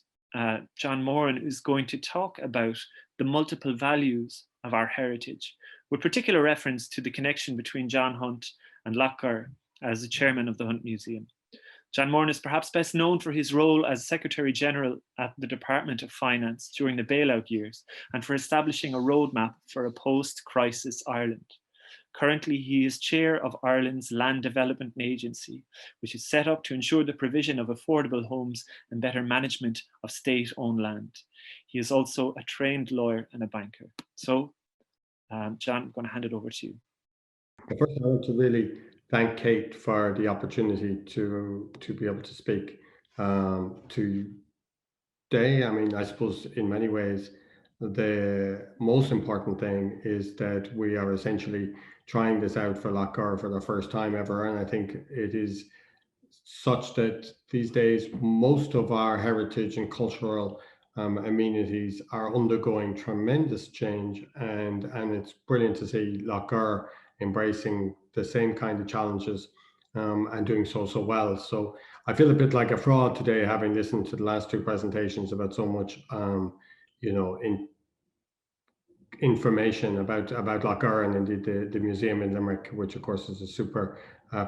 John Moran, is going to talk about the multiple values of our heritage, with particular reference to the connection between John Hunt and Lough Gur as the chairman of the Hunt Museum. John Moran is perhaps best known for his role as Secretary General at the Department of Finance during the bailout years and for establishing a roadmap for a post-crisis Ireland. Currently, he is chair of Ireland's Land Development Agency, which is set up to ensure the provision of affordable homes and better management of state-owned land. He is also a trained lawyer and a banker. So, John, I'm going to hand it over to you. First, I want to really thank Kate for the opportunity to be able to speak today. I mean, I suppose in many ways, the most important thing is that we are essentially trying this out for Lough Gur for the first time ever. And I think it is such that these days, most of our heritage and cultural amenities are undergoing tremendous change. And it's brilliant to see Lough Gur embracing the same kind of challenges and doing so well. So I feel a bit like a fraud today, having listened to the last two presentations about so much, information about Lough Gur and indeed the museum in Limerick, which of course is a super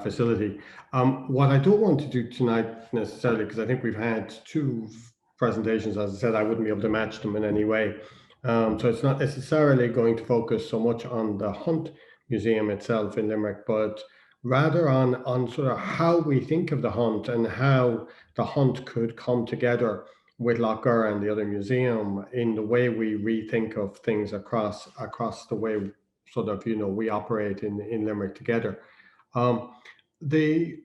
facility. What I don't want to do tonight necessarily, because I think we've had two presentations, as I said, I wouldn't be able to match them in any way. So it's not necessarily going to focus so much on the Hunt Museum itself in Limerick, but rather on sort of how we think of the Hunt and how the Hunt could come together with Lough Gur and the other museum in the way we rethink of things across the way sort of, we operate in Limerick together. The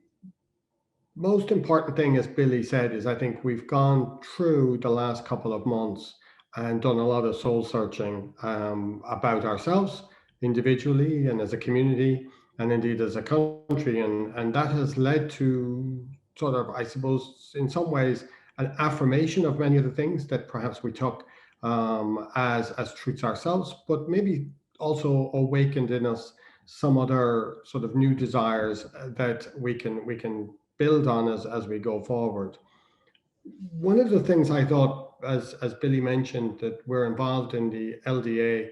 most important thing, as Billy said, is I think we've gone through the last couple of months and done a lot of soul searching about ourselves individually and as a community and indeed as a country. And that has led to sort of, I suppose, in some ways, an affirmation of many of the things that perhaps we took as truths ourselves, but maybe also awakened in us some other sort of new desires that we can build on as we go forward. One of the things I thought, as Billy mentioned, that we're involved in the LDA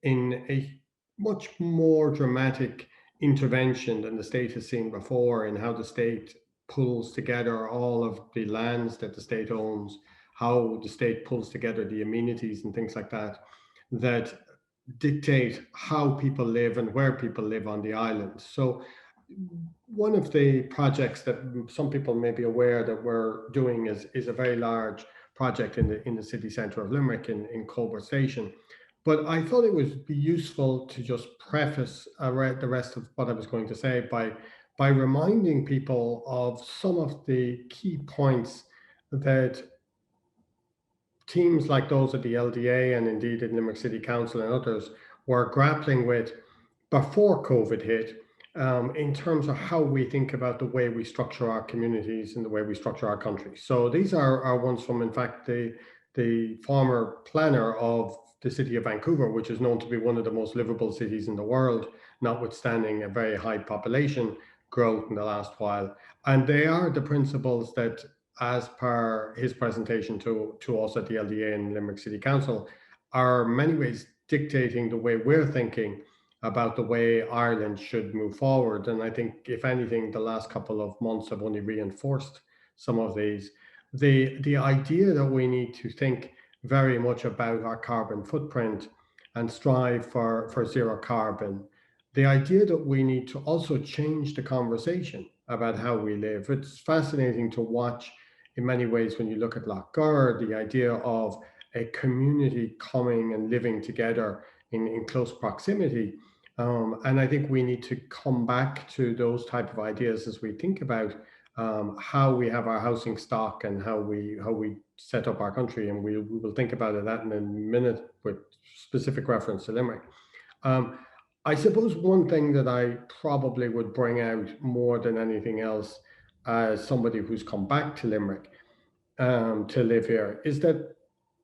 in a much more dramatic intervention than the state has seen before in how the state pulls together all of the lands that the state owns, how the state pulls together the amenities and things like that, that dictate how people live and where people live on the island. So one of the projects that some people may be aware that we're doing is a very large project in the city centre of Limerick in Colbert Station. But I thought it would be useful to just preface the rest of what I was going to say by reminding people of some of the key points that teams like those at the LDA and indeed in Limerick City Council and others were grappling with before COVID hit, in terms of how we think about the way we structure our communities and the way we structure our country. So these are ones from, in fact, the former planner of the city of Vancouver, which is known to be one of the most livable cities in the world, notwithstanding a very high population growth in the last while. And they are the principles that, as per his presentation to us at the LDA and Limerick City Council, are in many ways dictating the way we're thinking about the way Ireland should move forward. And I think, if anything, the last couple of months have only reinforced some of these. The idea that we need to think very much about our carbon footprint and strive for zero carbon. The idea that we need to also change the conversation about how we live. It's fascinating to watch in many ways when you look at Lough Gur, the idea of a community coming and living together in close proximity. And I think we need to come back to those type of ideas as we think about how we have our housing stock and how we set up our country, and we will think about that in a minute with specific reference to Limerick. I suppose one thing that I probably would bring out more than anything else as somebody who's come back to Limerick to live here is that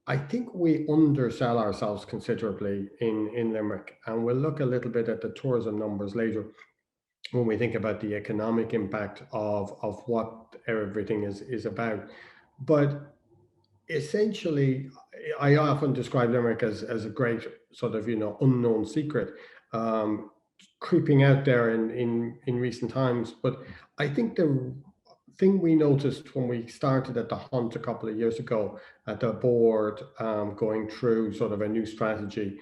I think we undersell ourselves considerably in Limerick, and we'll look a little bit at the tourism numbers later when we think about the economic impact of what everything is about. But essentially, I often describe Limerick as a great sort of, unknown secret, creeping out there in recent times. But I think the thing we noticed when we started at the hunt a couple of years ago at the board, going through sort of a new strategy,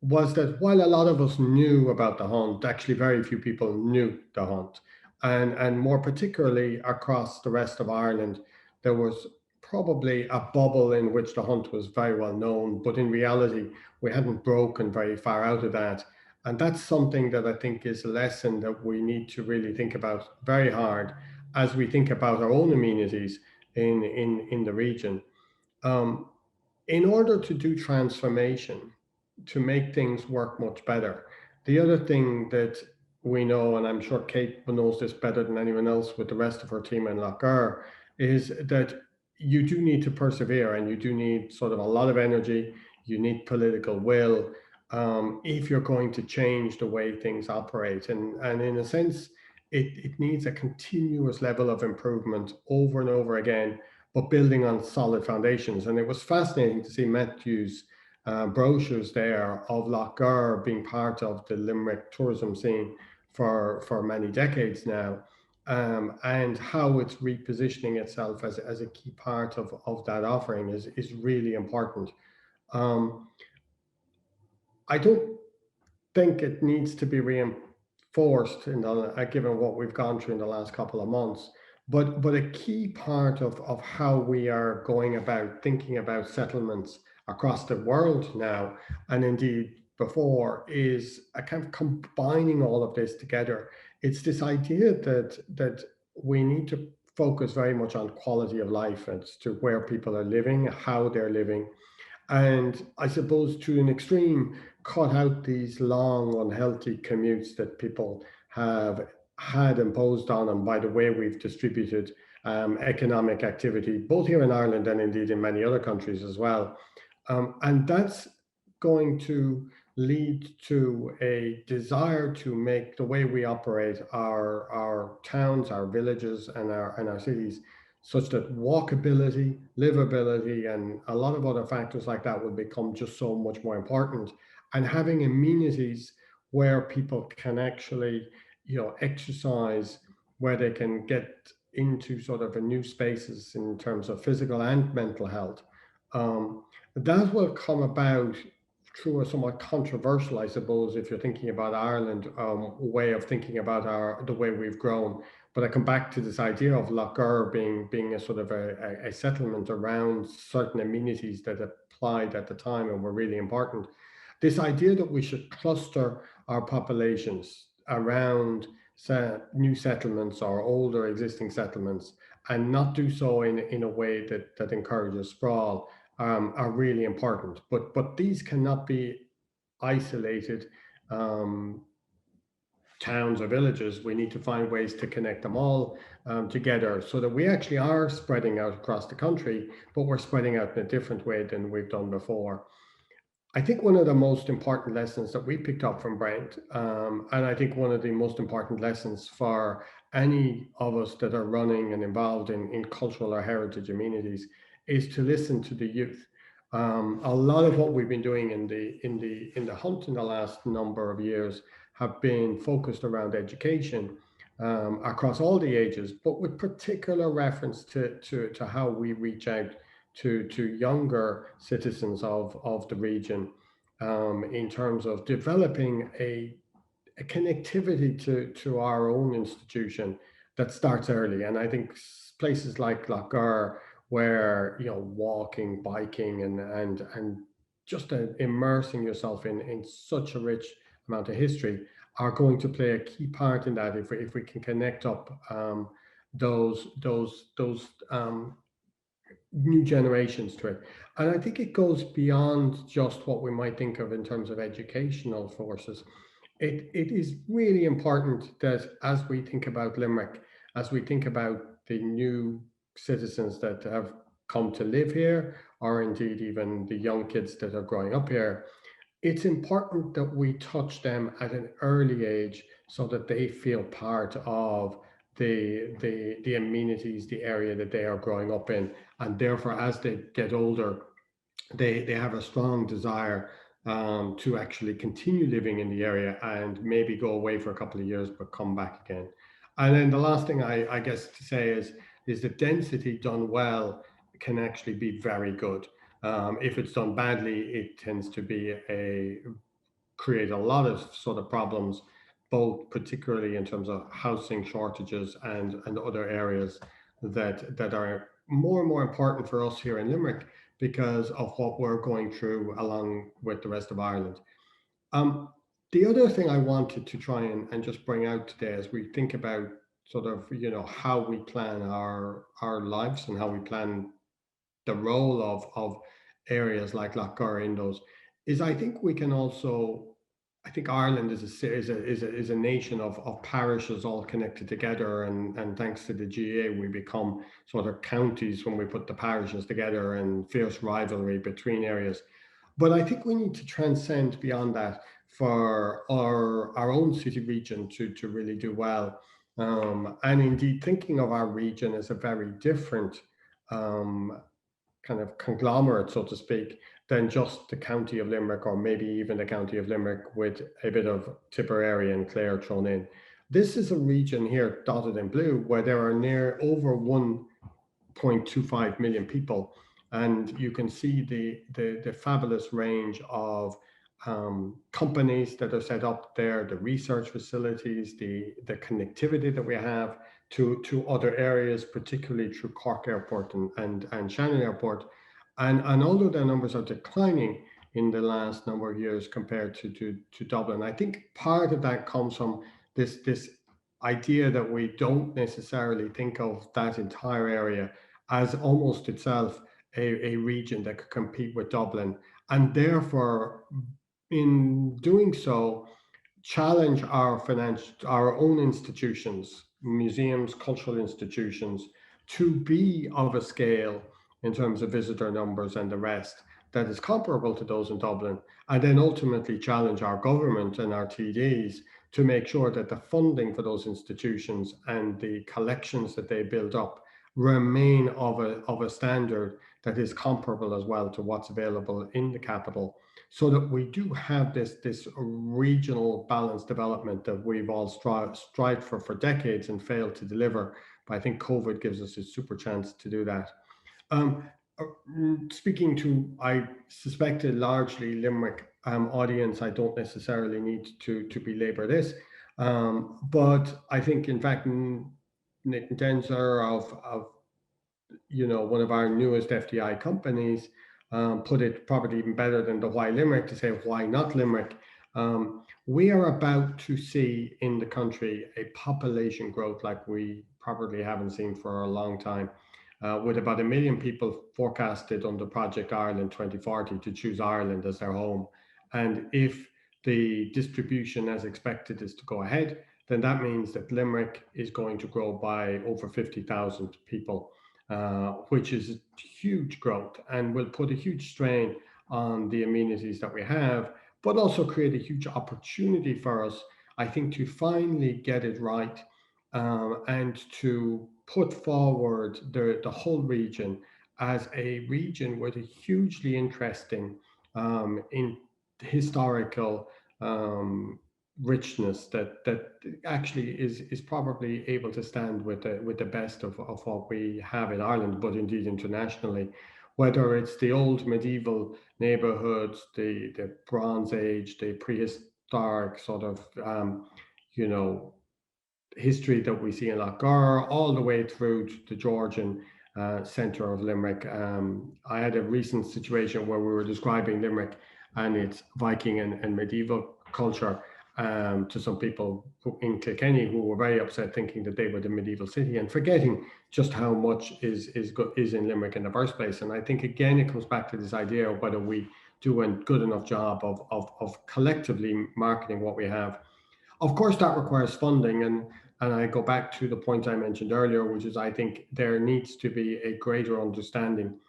was that while a lot of us knew about the hunt, actually very few people knew the hunt. And more particularly across the rest of Ireland, there was probably a bubble in which the hunt was very well known, but in reality, we hadn't broken very far out of that. And that's something that I think is a lesson that we need to really think about very hard as we think about our own amenities in the region. Um, in order to do transformation, to make things work much better, the other thing that we know, and I'm sure Kate knows this better than anyone else with the rest of her team in Lough Gur, is that you do need to persevere and you do need sort of a lot of energy, you need political will, if you're going to change the way things operate. And in a sense, it needs a continuous level of improvement over and over again, but building on solid foundations. And it was fascinating to see Matthew's brochures there of Lough Gur being part of the Limerick tourism scene for many decades now, and how it's repositioning itself as a key part of that offering is really important. Um, I don't think it needs to be reinforced given what we've gone through in the last couple of months. But a key part of how we are going about thinking about settlements across the world now, and indeed before, is a kind of combining all of this together. It's this idea that we need to focus very much on quality of life as to where people are living, how they're living, and I suppose to an extreme, cut out these long, unhealthy commutes that people have had imposed on them by the way we've distributed economic activity, both here in Ireland and indeed in many other countries as well. And that's going to lead to a desire to make the way we operate our towns, our villages, and our cities such that walkability, livability, and a lot of other factors like that will become just so much more important. And having amenities where people can actually, exercise, where they can get into sort of a new spaces in terms of physical and mental health. That will come about through a somewhat controversial, I suppose, if you're thinking about Ireland, way of thinking about the way we've grown. But I come back to this idea of Lough Gur being a sort of a settlement around certain amenities that applied at the time and were really important. This idea that we should cluster our populations around new settlements or older existing settlements and not do so in a way that encourages sprawl, are really important. But these cannot be isolated towns or villages. We need to find ways to connect them all together so that we actually are spreading out across the country, but we're spreading out in a different way than we've done before. I think one of the most important lessons that we picked up from Brent, and I think one of the most important lessons for any of us that are running and involved in cultural or heritage amenities, is to listen to the youth. A lot of what we've been doing in the hunt in the last number of years have been focused around education across all the ages, but with particular reference to how we reach out to younger citizens of the region, in terms of developing a connectivity to our own institution that starts early. And I think places like Lough Gur, where walking, biking, and just immersing yourself in such a rich amount of history are going to play a key part in that if we can connect up those new generations to it. And I think it goes beyond just what we might think of in terms of educational forces. It is really important that as we think about Limerick, as we think about the new citizens that have come to live here, or indeed even the young kids that are growing up here, it's important that we touch them at an early age so that they feel part of the amenities, the area that they are growing up in, and therefore as they get older, they have a strong desire to actually continue living in the area and maybe go away for a couple of years but come back again. And then the last thing I guess to say is that density done well can actually be very good. If it's done badly, it tends to be create a lot of sort of problems, both particularly in terms of housing shortages and other areas that are more and more important for us here in Limerick because of what we're going through along with the rest of Ireland. Um, the other thing I wanted to try and just bring out today as we think about sort of, how we plan our lives and how we plan the role of areas like Lough Gur in those, is I think we can also, I think Ireland is a nation of parishes all connected together, and thanks to the GA we become sort of counties when we put the parishes together, and fierce rivalry between areas. But I think we need to transcend beyond that for our own city region to really do well. And indeed, thinking of our region as a very different kind of conglomerate, so to speak, than just the county of Limerick, or maybe even the county of Limerick with a bit of Tipperary and Clare thrown in. This is a region here dotted in blue where there are near over 1.25 million people. And you can see the fabulous range of companies that are set up there, the research facilities, the connectivity that we have to other areas, particularly through Cork Airport and Shannon Airport. And although their numbers are declining in the last number of years compared to Dublin, I think part of that comes from this idea that we don't necessarily think of that entire area as almost itself a region that could compete with Dublin, and therefore in doing so challenge our own institutions, museums, cultural institutions, to be of a scale in terms of visitor numbers and the rest that is comparable to those in Dublin, and then ultimately challenge our government and our TDs to make sure that the funding for those institutions and the collections that they build up remain of a standard that is comparable as well to what's available in the capital, so that we do have this regional balanced development that we've all strived for decades and failed to deliver. But I think COVID gives us a super chance to do that. Speaking to, I suspect, a largely Limerick audience, I don't necessarily need to belabor this, but I think, in fact, Nick Denzer of one of our newest FDI companies put it probably even better than the why Limerick, to say why not Limerick. We are about to see in the country a population growth like we probably haven't seen for a long time, with about 1 million people forecasted under Project Ireland 2040 to choose Ireland as their home. And if the distribution as expected is to go ahead, then that means that Limerick is going to grow by over 50,000 people. Which is huge growth and will put a huge strain on the amenities that we have, but also create a huge opportunity for us, I think, to finally get it right, and to put forward the whole region as a region with a hugely interesting in historical richness that actually is probably able to stand with the best of what we have in Ireland, but indeed internationally, whether it's the old medieval neighborhoods, the Bronze Age, the prehistoric sort of history that we see in Lough Gur, all the way through to the Georgian centre of Limerick. I had a recent situation where we were describing Limerick and its Viking and medieval culture to some people in Kilkenny who were very upset, thinking that they were the medieval city and forgetting just how much is in Limerick in the first place. And I think, again, it comes back to this idea of whether we do a good enough job of collectively marketing what we have. Of course, that requires funding, and I go back to the point I mentioned earlier, which is I think there needs to be a greater understanding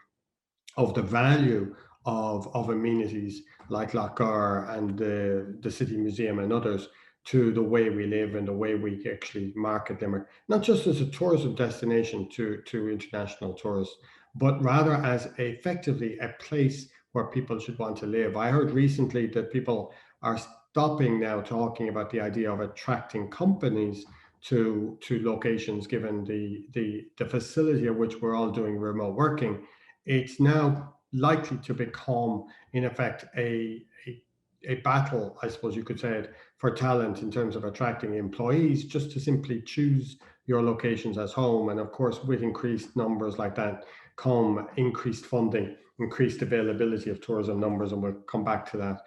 of the value of amenities like Lough Gur and the City Museum and others to the way we live and the way we actually market Limerick, not just as a tourism destination to international tourists, but rather as effectively a place where people should want to live. I heard recently that people are stopping now talking about the idea of attracting companies to locations, given the facility at which we're all doing remote working. It's now likely to become, in effect, a battle, I suppose you could say it, for talent in terms of attracting employees, just to simply choose your locations as home. And of course, with increased numbers like that come increased funding, increased availability of tourism numbers, and we'll come back to that.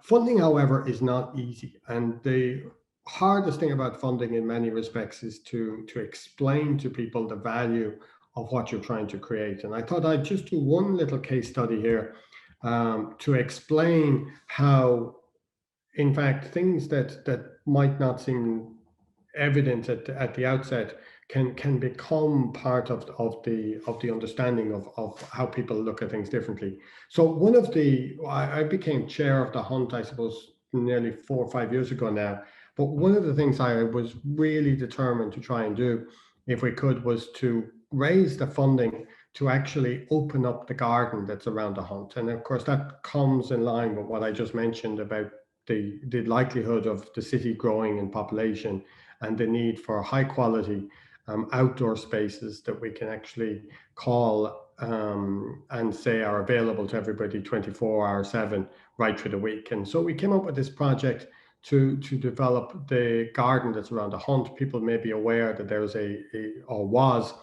Funding, however, is not easy. And the hardest thing about funding in many respects is to explain to people the value of what you're trying to create. And I thought I'd just do one little case study here to explain how, in fact, things that might not seem evident at the outset can become part of the understanding of how people look at things differently. So I became chair of the hunt, I suppose, nearly 4 or 5 years ago now. But one of the things I was really determined to try and do, if we could, was to raise the funding to actually open up the garden that's around the hunt. And of course, that comes in line with what I just mentioned about the likelihood of the city growing in population and the need for high quality outdoor spaces that we can actually call and say are available to everybody 24/7 right through the week. And so we came up with this project to develop the garden that's around the hunt. People may be aware that there's or was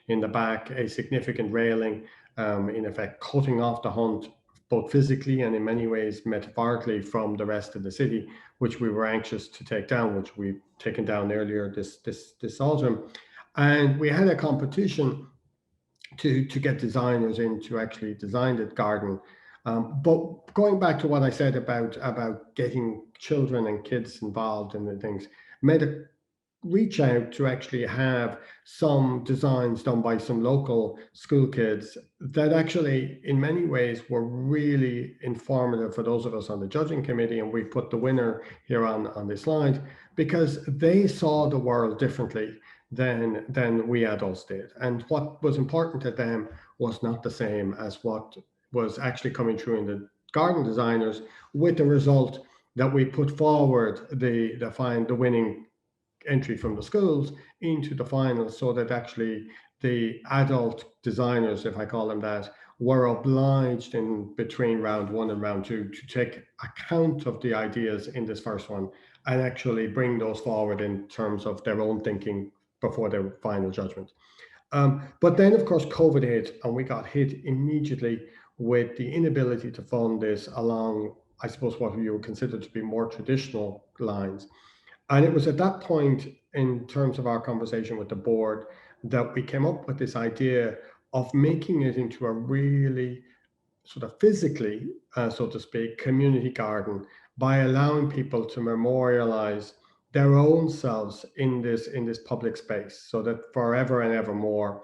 in the back a significant railing, in effect cutting off the hunt both physically and in many ways metaphorically from the rest of the city, which we were anxious to take down, which we've taken down earlier this autumn. And we had a competition to get designers in to actually design the garden. But going back to what I said about getting children and kids involved in the things, made a reach out to actually have some designs done by some local school kids that actually in many ways were really informative for those of us on the judging committee. And we put the winner here on this slide because they saw the world differently than we adults did. And what was important to them was not the same as what was actually coming through in the garden designers, with the result that we put forward the winning entry from the schools into the finals, so that actually the adult designers, if I call them that, were obliged in between round 1 and round 2 to take account of the ideas in this first one and actually bring those forward in terms of their own thinking before their final judgment. But then, of course, COVID hit, and we got hit immediately with the inability to fund this along, I suppose, what you would consider to be more traditional lines. And it was at that point, in terms of our conversation with the board, that we came up with this idea of making it into a really sort of physically, so to speak, community garden, by allowing people to memorialize their own selves in this public space, so that forever and evermore,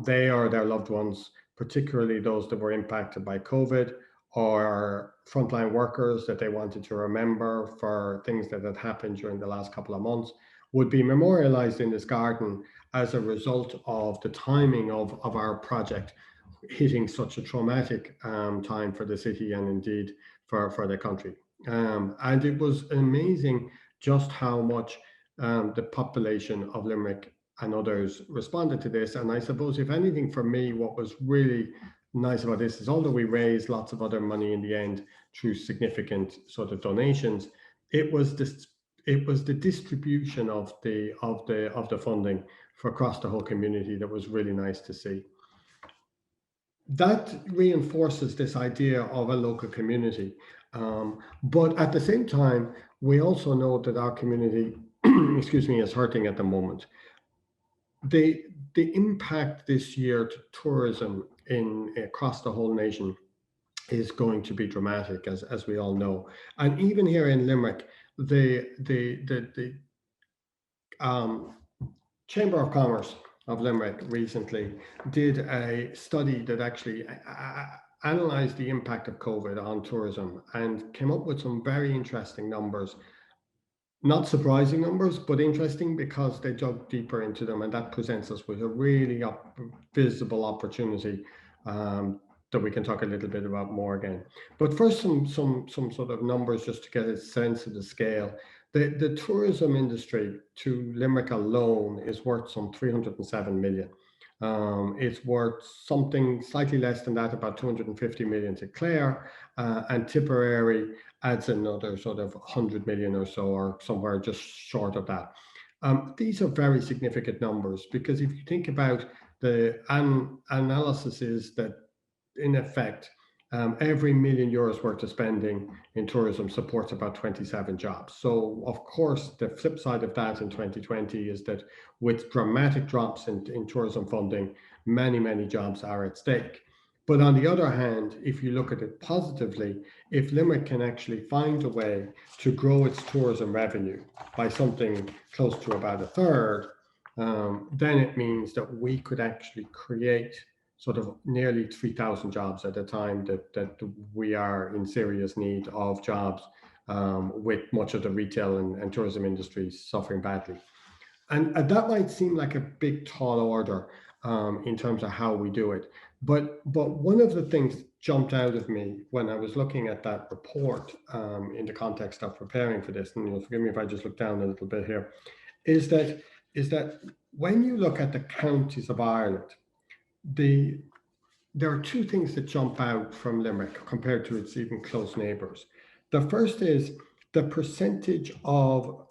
they or their loved ones, particularly those that were impacted by COVID, or frontline workers that they wanted to remember for things that had happened during the last couple of months, would be memorialized in this garden as a result of the timing of our project hitting such a traumatic time for the city and indeed for the country. And it was amazing just how much the population of Limerick and others responded to this. And I suppose, if anything, for me, what was really nice about this is, although we raised lots of other money in the end through significant sort of donations, it was the distribution of the funding for across the whole community that was really nice to see. That reinforces this idea of a local community. But at the same time, we also know that our community, excuse me, is hurting at the moment. The impact this year to tourism across the whole nation is going to be dramatic, as we all know. And even here in Limerick, the Chamber of Commerce of Limerick recently did a study that actually analysed the impact of COVID on tourism and came up with some very interesting numbers. not surprising numbers, but interesting because they dug deeper into them, and that presents us with a really visible opportunity that we can talk a little bit about more again. But first, some sort of numbers just to get a sense of the scale. The tourism industry to Limerick alone is worth some 307 million. It's worth something slightly less than that, about 250 million to Clare, and Tipperary adds another sort of 100 million or so, or somewhere just short of that. These are very significant numbers because if you think about the analysis is that in effect, every €1,000,000 worth of spending in tourism supports about 27 jobs. So, of course, the flip side of that in 2020 is that with dramatic drops in tourism funding, many jobs are at stake. But on the other hand, if you look at it positively, if Limerick can actually find a way to grow its tourism revenue by something close to about a third, then it means that we could actually create sort of nearly 3,000 jobs at a time that we are in serious need of jobs, with much of the retail and tourism industries suffering badly. And that might seem like a big tall order in terms of how we do it. But one of the things that jumped out of me when I was looking at that report in the context of preparing for this, and you'll forgive me if I just look down a little bit here, is that when you look at the counties of Ireland, there are two things that jump out from Limerick compared to its even close neighbours. The first is the percentage of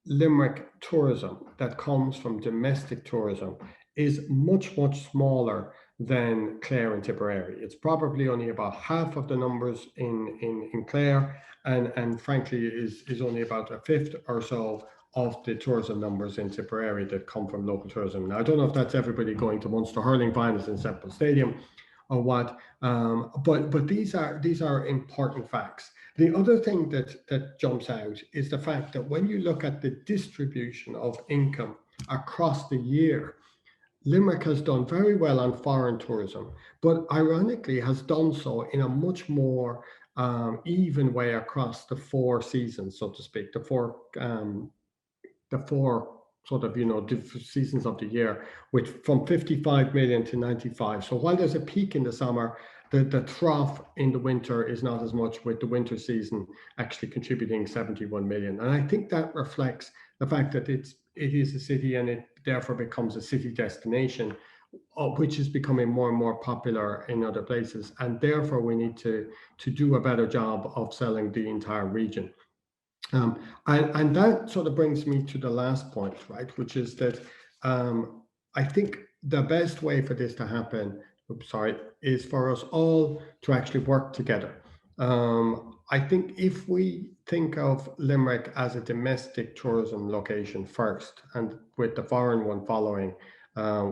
Limerick tourism that comes from domestic tourism is much smaller than Clare and Tipperary. It's probably only about half of the numbers in Clare, and frankly is only about a fifth or so of the tourism numbers in Tipperary that come from local tourism. Now, I don't know if that's everybody going to Munster hurling finals in Semple Stadium or what, but these are important facts. The other thing that jumps out is the fact that when you look at the distribution of income across the year, Limerick has done very well on foreign tourism, but ironically has done so in a much more even way across the four seasons, so to speak, the four sort of, different seasons of the year, with from 55 million to 95. So while there's a peak in the summer, the trough in the winter is not as much, with the winter season actually contributing 71 million. And I think that reflects the fact that it is a city, and it therefore becomes a city destination, which is becoming more and more popular in other places. And therefore we need to do a better job of selling the entire region. And that sort of brings me to the last point, right, which is that I think the best way for this to happen, is for us all to actually work together. I think if we think of Limerick as a domestic tourism location first, and with the foreign one following,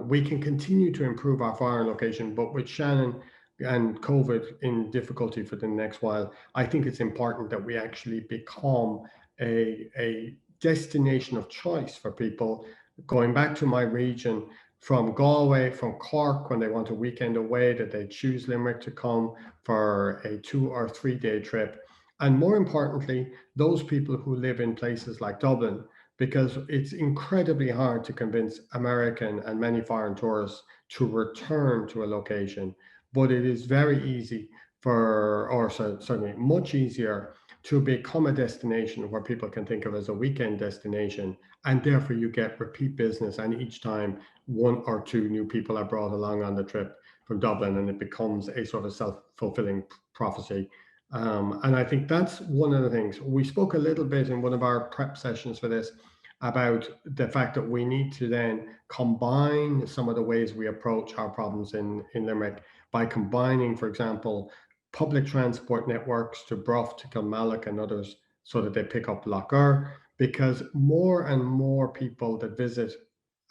we can continue to improve our foreign location, but with Shannon and COVID in difficulty for the next while, I think it's important that we actually become a destination of choice for people going back to my region from Galway, from Cork, when they want a weekend away, that they choose Limerick to come for a 2 or 3 day trip. And more importantly, those people who live in places like Dublin, because it's incredibly hard to convince American and many foreign tourists to return to a location. But it is very easy certainly much easier to become a destination where people can think of as a weekend destination, and therefore you get repeat business, and each time 1 or 2 new people are brought along on the trip from Dublin, and it becomes a sort of self-fulfilling prophecy. And I think that's one of the things. We spoke a little bit in one of our prep sessions for this about the fact that we need to then combine some of the ways we approach our problems in Limerick by combining, for example, public transport networks to Bruff, to Kilmallock and others, so that they pick up Lough Gur, because more and more people that visit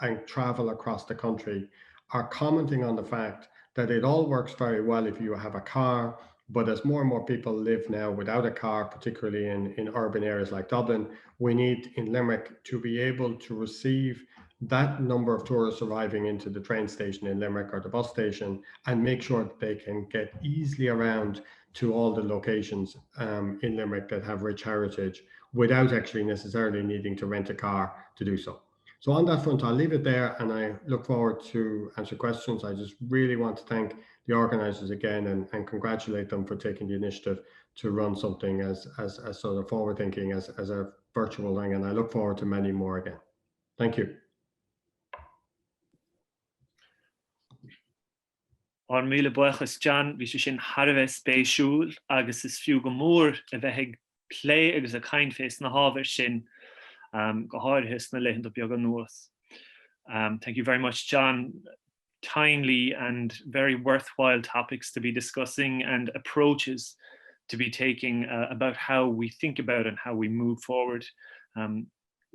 and travel across the country are commenting on the fact that it all works very well if you have a car, but as more and more people live now without a car, particularly in urban areas like Dublin, we need in Limerick to be able to receive that number of tourists arriving into the train station in Limerick or the bus station, and make sure that they can get easily around to all the locations in Limerick that have rich heritage without actually necessarily needing to rent a car to do so. So on that front, I'll leave it there, and I look forward to answer questions. I just really want to thank the organisers again and congratulate them for taking the initiative to run something as sort of forward-thinking as a virtual thing, and I look forward to many more again. Thank you. Or míle buchas John, vi sin Harbheith spéisiúil agus is fiú go mór a bheith lé agus a caint fés na hábhar sin go háirithis na leitheanta beag an nuas. Thank you very much, John. Timely and very worthwhile topics to be discussing and approaches to be taking about how we think about and how we move forward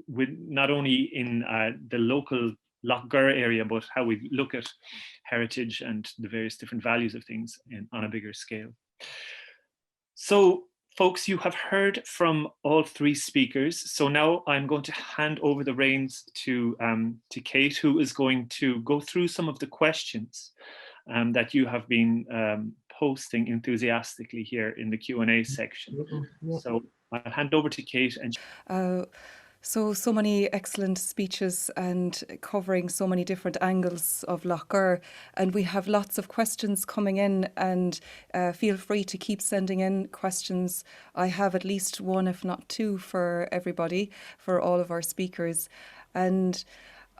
with not only in the local Lough Gur area, but how we look at heritage and the various different values of things on a bigger scale. So folks, you have heard from all three speakers. So now I'm going to hand over the reins to Kate, who is going to go through some of the questions that you have been posting enthusiastically here in the Q&A section. So I'll hand over to Kate. And so many excellent speeches and covering so many different angles of Lough Gur, and we have lots of questions coming in, and feel free to keep sending in questions. I have at least one, if not two, for everybody, for all of our speakers. And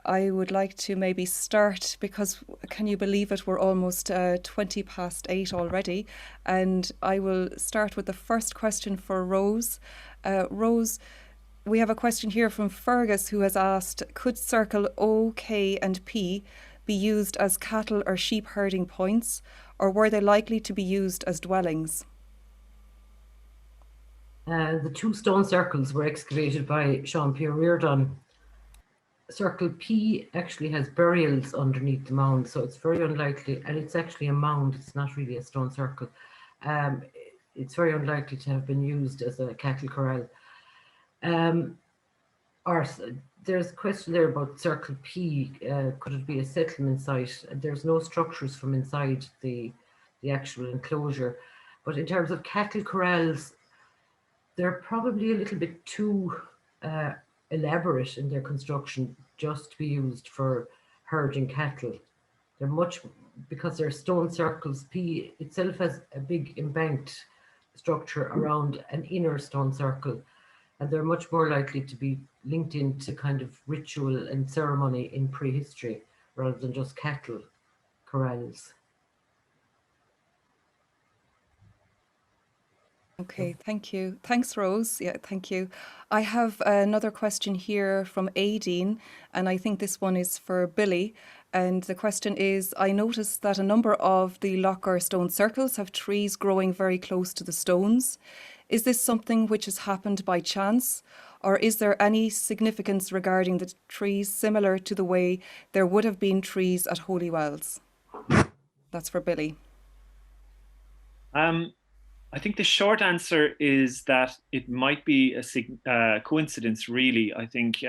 I would like to maybe start, because can you believe it, we're almost 8:20 already, and I will start with the first question for Rose. Rose, we have a question here from Fergus, who has asked, could circle O, K and P be used as cattle or sheep herding points, or were they likely to be used as dwellings? The two stone circles were excavated by Sean Pierre Reardon. Circle P actually has burials underneath the mound, so it's very unlikely, and it's actually a mound, it's not really a stone circle. It's very unlikely to have been used as a cattle corral. Or there's a question there about Circle P, could it be a settlement site? There's no structures from inside the actual enclosure, but in terms of cattle corrals, they're probably a little bit too elaborate in their construction just to be used for herding cattle. They're much, because they're stone circles. P itself has a big embanked structure around an inner stone circle, and they're much more likely to be linked into kind of ritual and ceremony in prehistory rather than just cattle corrals. Okay, thank you. Thanks, Rose. Yeah, thank you. I have another question here from Aideen, and I think this one is for Billy. And the question is, I noticed that a number of the Lough Gur stone circles have trees growing very close to the stones. Is this something which has happened by chance, or is there any significance regarding the trees similar to the way there would have been trees at Holy Wells? That's for Billy. I think the short answer is that it might be a coincidence, really. I think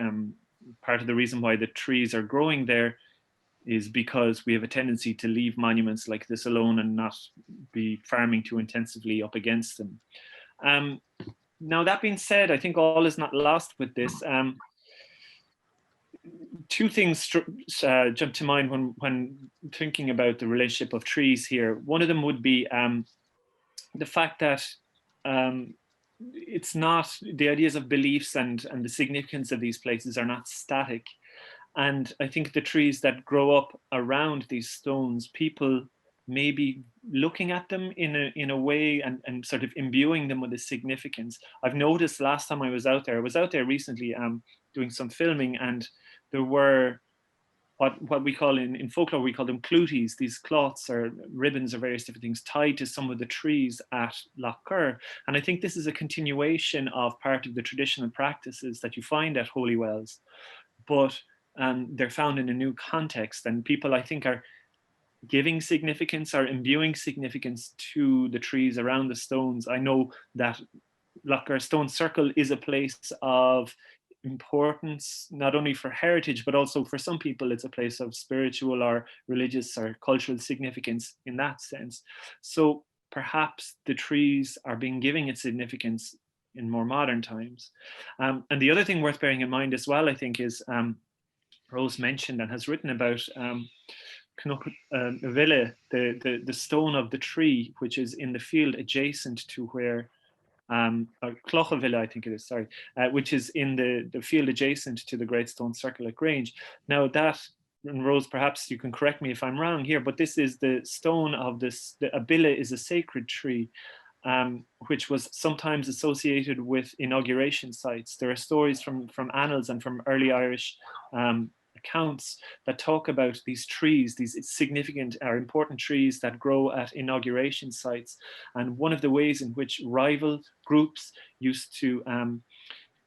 part of the reason why the trees are growing there is because we have a tendency to leave monuments like this alone and not be farming too intensively up against them. Now, that being said, I think all is not lost with this. Two things jump to mind when thinking about the relationship of trees here. One of them would be the fact that it's not, the ideas of beliefs and the significance of these places are not static. And I think the trees that grow up around these stones, people may be looking at them in a way and sort of imbuing them with a significance. I've noticed last time I was out there recently doing some filming, and there were what we call in folklore, we call them clooties, these cloths or ribbons or various different things tied to some of the trees at Lough Gur. And I think this is a continuation of part of the traditional practices that you find at Holy Wells, but they're found in a new context, and people, I think, are giving significance or imbuing significance to the trees around the stones. I know that Lough Gur Stone Circle is a place of importance, not only for heritage, but also for some people it's a place of spiritual or religious or cultural significance in that sense. So perhaps the trees are being given its significance in more modern times. And the other thing worth bearing in mind as well, I think, is Rose mentioned and has written about Ville, the stone of the tree, which is in the field adjacent to where Cloughaville, I think it is, sorry, which is in the field adjacent to the Great Stone Circle at Grange. Now that, and Rose, perhaps you can correct me if I'm wrong here, but this is the stone of this, the Abila is a sacred tree, which was sometimes associated with inauguration sites. There are stories from annals and from early Irish accounts that talk about these trees, these significant or important trees that grow at inauguration sites. And one of the ways in which rival groups used to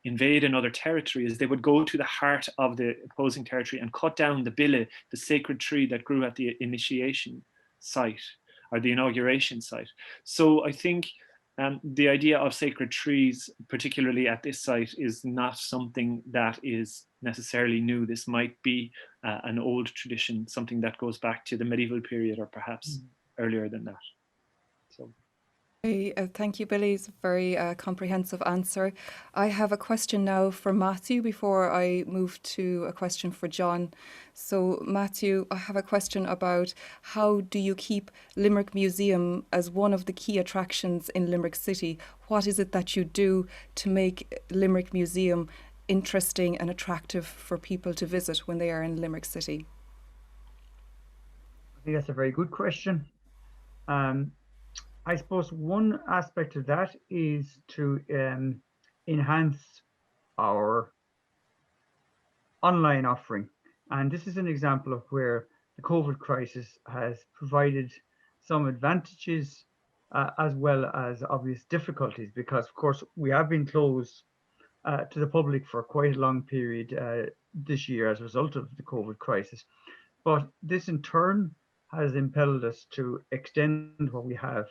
invade another territory is they would go to the heart of the opposing territory and cut down the bille, the sacred tree that grew at the initiation site or the inauguration site. So I think the idea of sacred trees, particularly at this site, is not something that is necessarily new. This might be an old tradition, something that goes back to the medieval period or perhaps earlier than that. So. Thank you, Billy. It's a very comprehensive answer. I have a question now for Matthew before I move to a question for John. So Matthew, I have a question about how do you keep Limerick Museum as one of the key attractions in Limerick City? What is it that you do to make Limerick Museum interesting and attractive for people to visit when they are in Limerick City? I think that's a very good question. I suppose one aspect of that is to enhance our online offering. And this is an example of where the COVID crisis has provided some advantages as well as obvious difficulties, because of course we have been closed to the public for quite a long period this year as a result of the COVID crisis. But this in turn has impelled us to extend what we have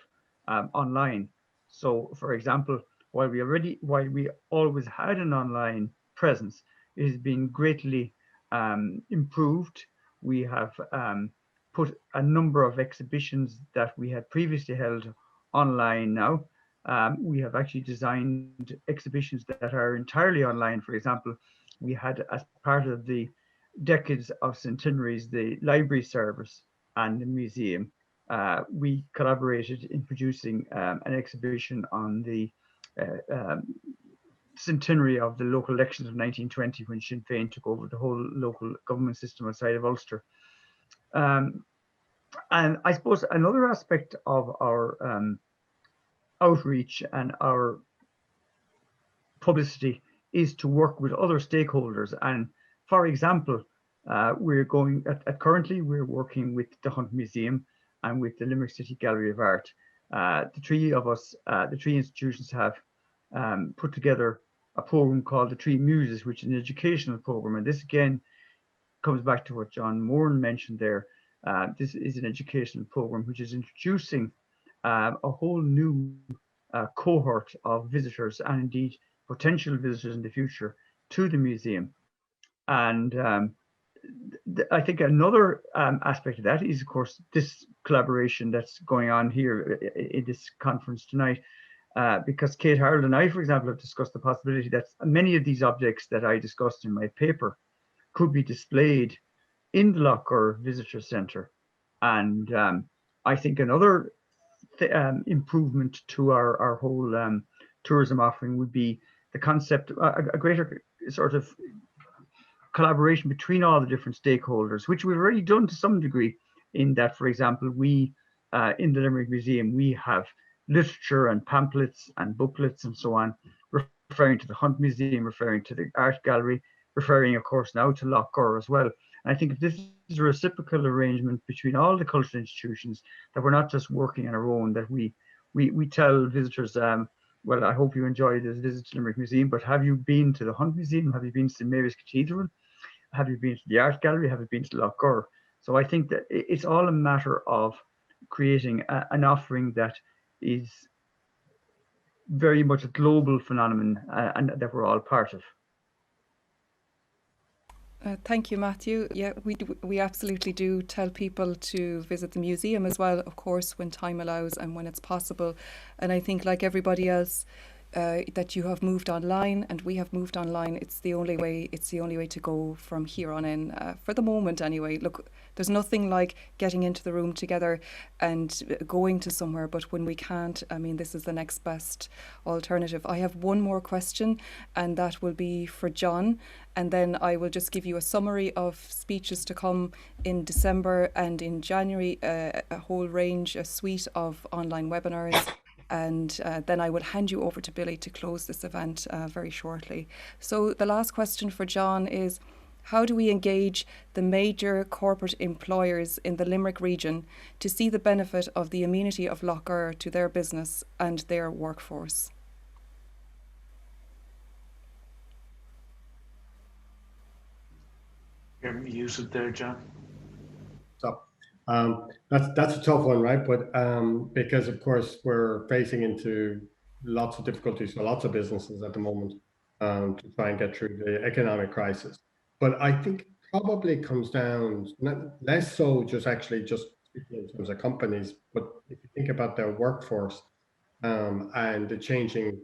online. So, for example, while we always had an online presence, it has been greatly improved. We have put a number of exhibitions that we had previously held online now. We have actually designed exhibitions that are entirely online. For example, we had, as part of the decades of centenaries, the library service and the museum. We collaborated in producing an exhibition on the centenary of the local elections of 1920, when Sinn Féin took over the whole local government system outside of Ulster. And I suppose another aspect of our outreach and our publicity is to work with other stakeholders. And for example, we're going currently we're working with the Hunt Museum and with the Limerick City Gallery of Art. The three of us, the three institutions, have put together a program called the Three Muses, which is an educational program. And this again comes back to what John Moran mentioned there. This is an educational program which is introducing a whole new cohort of visitors, and indeed potential visitors in the future, to the museum. And I think another aspect of that is, of course, this collaboration that's going on here in this conference tonight, because Kate Harold and I, for example, have discussed the possibility that many of these objects that I discussed in my paper could be displayed in the Lough Gur Visitor Centre. And I think another improvement to our whole tourism offering would be the concept, a greater sort of collaboration between all the different stakeholders, which we've already done to some degree, in that, for example, we in the Limerick Museum, we have literature and pamphlets and booklets and so on, referring to the Hunt Museum, referring to the art gallery, referring, of course, now to Lough Gur as well. And I think if this is a reciprocal arrangement between all the cultural institutions, that we're not just working on our own, that we tell visitors, well, I hope you enjoyed this visit to the Limerick Museum, but have you been to the Hunt Museum? Have you been to St. Mary's Cathedral? Have you been to the art gallery? Have you been to Lough Gur? So I think that it's all a matter of creating an offering that is very much a global phenomenon and that we're all part of. Thank you, Matthew. Yeah, we absolutely do tell people to visit the museum as well, of course, when time allows and when it's possible. And I think, like everybody else, that you have moved online and we have moved online. It's the only way. It's the only way to go from here on in, for the moment, anyway. Look, there's nothing like getting into the room together and going to somewhere. But when we can't, I mean, this is the next best alternative. I have one more question, and that will be for John. And then I will just give you a summary of speeches to come in December and in January, a whole range, a suite of online webinars. And then I will hand you over to Billy to close this event very shortly. So the last question for John is, how do we engage the major corporate employers in the Limerick region to see the benefit of the amenity of Lough Gur to their business and their workforce? You're muted there, John. So that's a tough one, right? But because of course we're facing into lots of difficulties for lots of businesses at the moment to try and get through the economic crisis. But I think probably comes down less so just speaking in terms of companies, but if you think about their workforce and the changing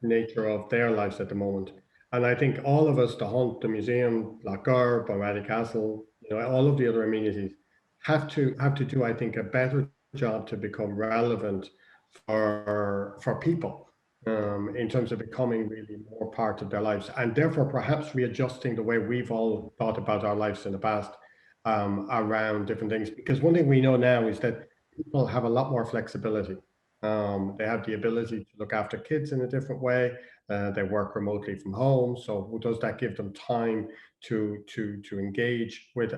nature of their lives at the moment. And I think all of us, the Hunt, the museum, Lough Gur, Balmady Castle, all of the other amenities, have to do, I think, a better job to become relevant for people in terms of becoming really more part of their lives, and therefore perhaps readjusting the way we've all thought about our lives in the past around different things. Because one thing we know now is that people have a lot more flexibility. They have the ability to look after kids in a different way. They work remotely from home. So does that give them time to engage with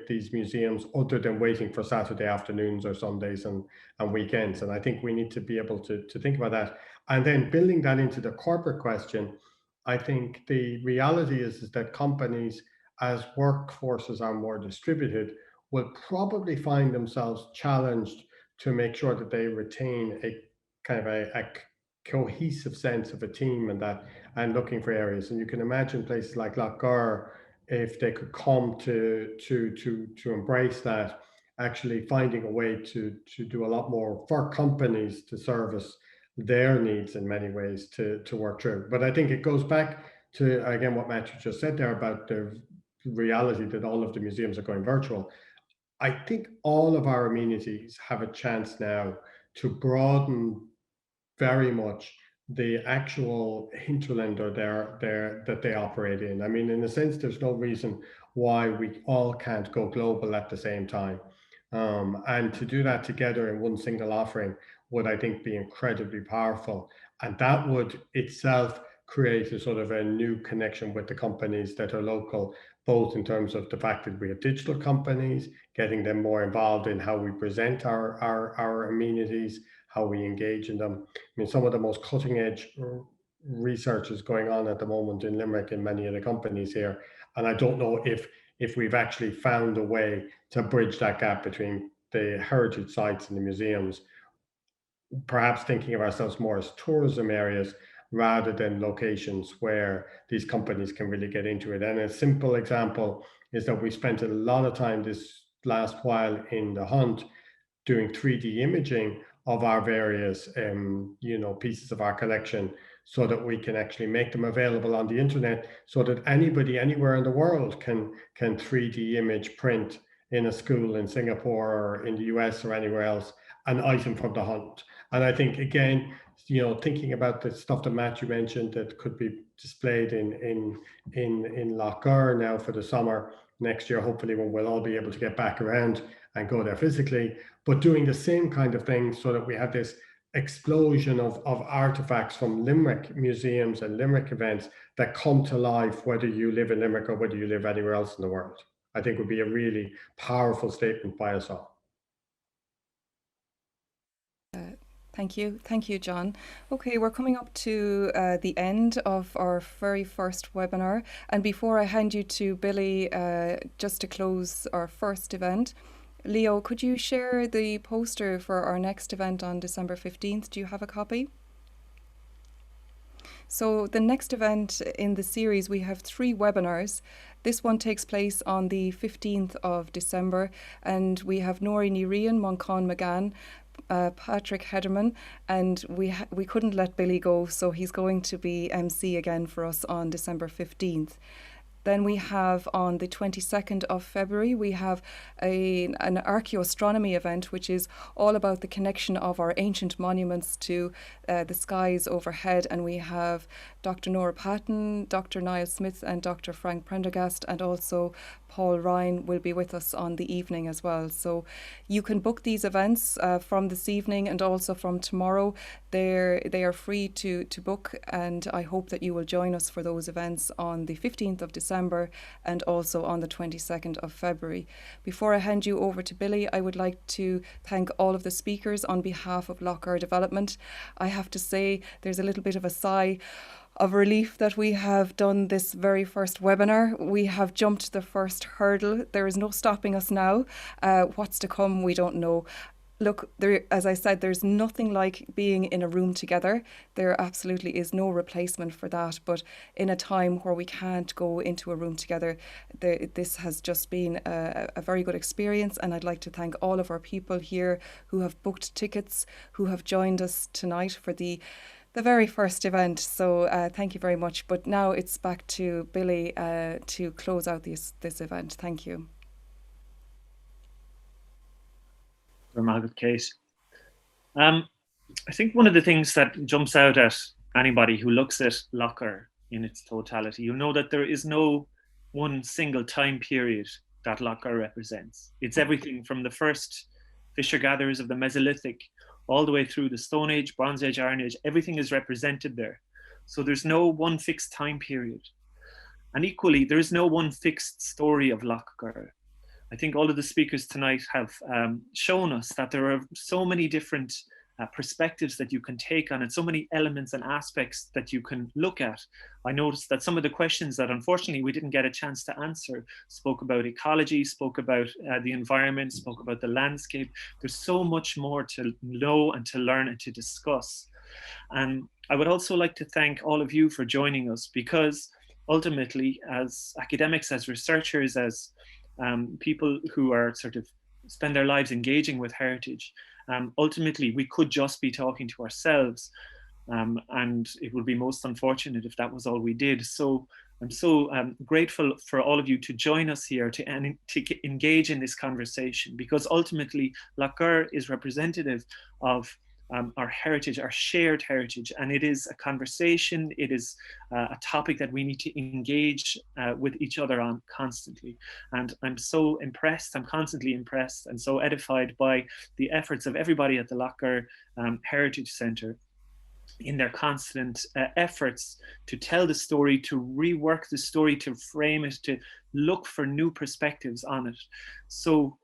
these museums other than waiting for Saturday afternoons or Sundays and weekends? And I think we need to be able to think about that. And then building that into the corporate question, I think the reality is that companies, as workforces are more distributed, will probably find themselves challenged to make sure that they retain a kind of a cohesive sense of a team and looking for areas. And you can imagine places like Lough Gur, if they could come to embrace that, actually finding a way to do a lot more for companies to service their needs in many ways to work through. But I think it goes back to, again, what Matthew just said there about the reality that all of the museums are going virtual. I think all of our amenities have a chance now to broaden very much the actual hinterland or that they operate in. I mean, in a sense, there's no reason why we all can't go global at the same time. And to do that together in one single offering would, I think, be incredibly powerful. And that would itself create a sort of a new connection with the companies that are local, both in terms of the fact that we have digital companies, getting them more involved in how we present our amenities, how we engage in them. I mean, some of the most cutting edge research is going on at the moment in Limerick in many of the companies here. And I don't know if we've actually found a way to bridge that gap between the heritage sites and the museums, perhaps thinking of ourselves more as tourism areas rather than locations where these companies can really get into it. And a simple example is that we spent a lot of time this last while in the Hunt doing 3D imaging of our various pieces of our collection, so that we can actually make them available on the internet, so that anybody anywhere in the world can 3D image print in a school in Singapore or in the US or anywhere else an item from the Hunt. And I think, again, thinking about the stuff that Matthew mentioned that could be displayed in Lough Gur now for the summer next year, hopefully when we'll all be able to get back around and go there physically, but doing the same kind of thing so that we have this explosion of artifacts from Limerick museums and Limerick events that come to life, whether you live in Limerick or whether you live anywhere else in the world. I think would be a really powerful statement by us all. Thank you, John. Okay, we're coming up to the end of our very first webinar. And before I hand you to Billy, just to close our first event, Leo, could you share the poster for our next event on December 15th? Do you have a copy? So the next event in the series, we have 3 webinars. This one takes place on the 15th of December, and we have Nori Nirian, Moncon McGann, Patrick Hederman, and we couldn't let Billy go, so he's going to be MC again for us on December 15th. Then we have on the 22nd of February, we have an archaeoastronomy event, which is all about the connection of our ancient monuments to the skies overhead. And we have Dr. Nora Patton, Dr. Niall Smith and Dr. Frank Prendergast, and also Paul Ryan will be with us on the evening as well. So you can book these events from this evening and also from tomorrow. They are free to book, and I hope that you will join us for those events on the 15th of December and also on the 22nd of February. Before I hand you over to Billy, I would like to thank all of the speakers on behalf of Lough Gur Development. I have to say there's a little bit of a sigh of relief that we have done this very first webinar. We have jumped the first hurdle. There is no stopping us now. What's to come, we don't know. Look, as I said, there's nothing like being in a room together. There absolutely is no replacement for that. But in a time where we can't go into a room together, this has just been a very good experience. And I'd like to thank all of our people here who have booked tickets, who have joined us tonight for the very first event. So thank you very much. But now it's back to Billy to close out this event. Thank you. Case. I think one of the things that jumps out at anybody who looks at Lough Gur in its totality, you know that there is no one single time period that Lough Gur represents. It's everything from the first fisher-gatherers of the Mesolithic all the way through the Stone Age, Bronze Age, Iron Age. Everything is represented there. So there's no one fixed time period. And equally, there is no one fixed story of Lough Gur. I think all of the speakers tonight have shown us that there are so many different perspectives that you can take on it, so many elements and aspects that you can look at. I noticed that some of the questions that unfortunately we didn't get a chance to answer spoke about ecology, spoke about the environment, spoke about the landscape. There's so much more to know and to learn and to discuss. And I would also like to thank all of you for joining us, because ultimately, as academics, as researchers, as people who are sort of spend their lives engaging with heritage, ultimately we could just be talking to ourselves, and it would be most unfortunate if that was all we did. So I'm so grateful for all of you to join us here to engage in this conversation, because ultimately Lough Gur is representative of our heritage, our shared heritage, and it is a conversation, it is a topic that we need to engage with each other on constantly. And I'm so impressed, I'm constantly impressed and so edified by the efforts of everybody at the Lough Gur Heritage Centre in their constant efforts to tell the story, to rework the story, to frame it, to look for new perspectives on it. So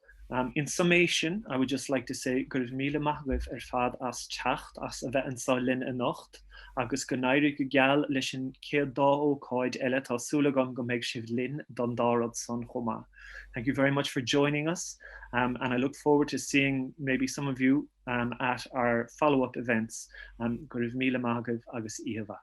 in summation, I would just like to say, Gurv Mille Machgif fad as Chacht as a vet Salin a Nacht, agus Gunairi Gal Lishin Kirda o Koid Eleta Sulagon Gomeg Shivlin Dondarad Son Homa. Thank you very much for joining us, and I look forward to seeing maybe some of you at our follow-up events. Gurv Mille Machgif agus Iava.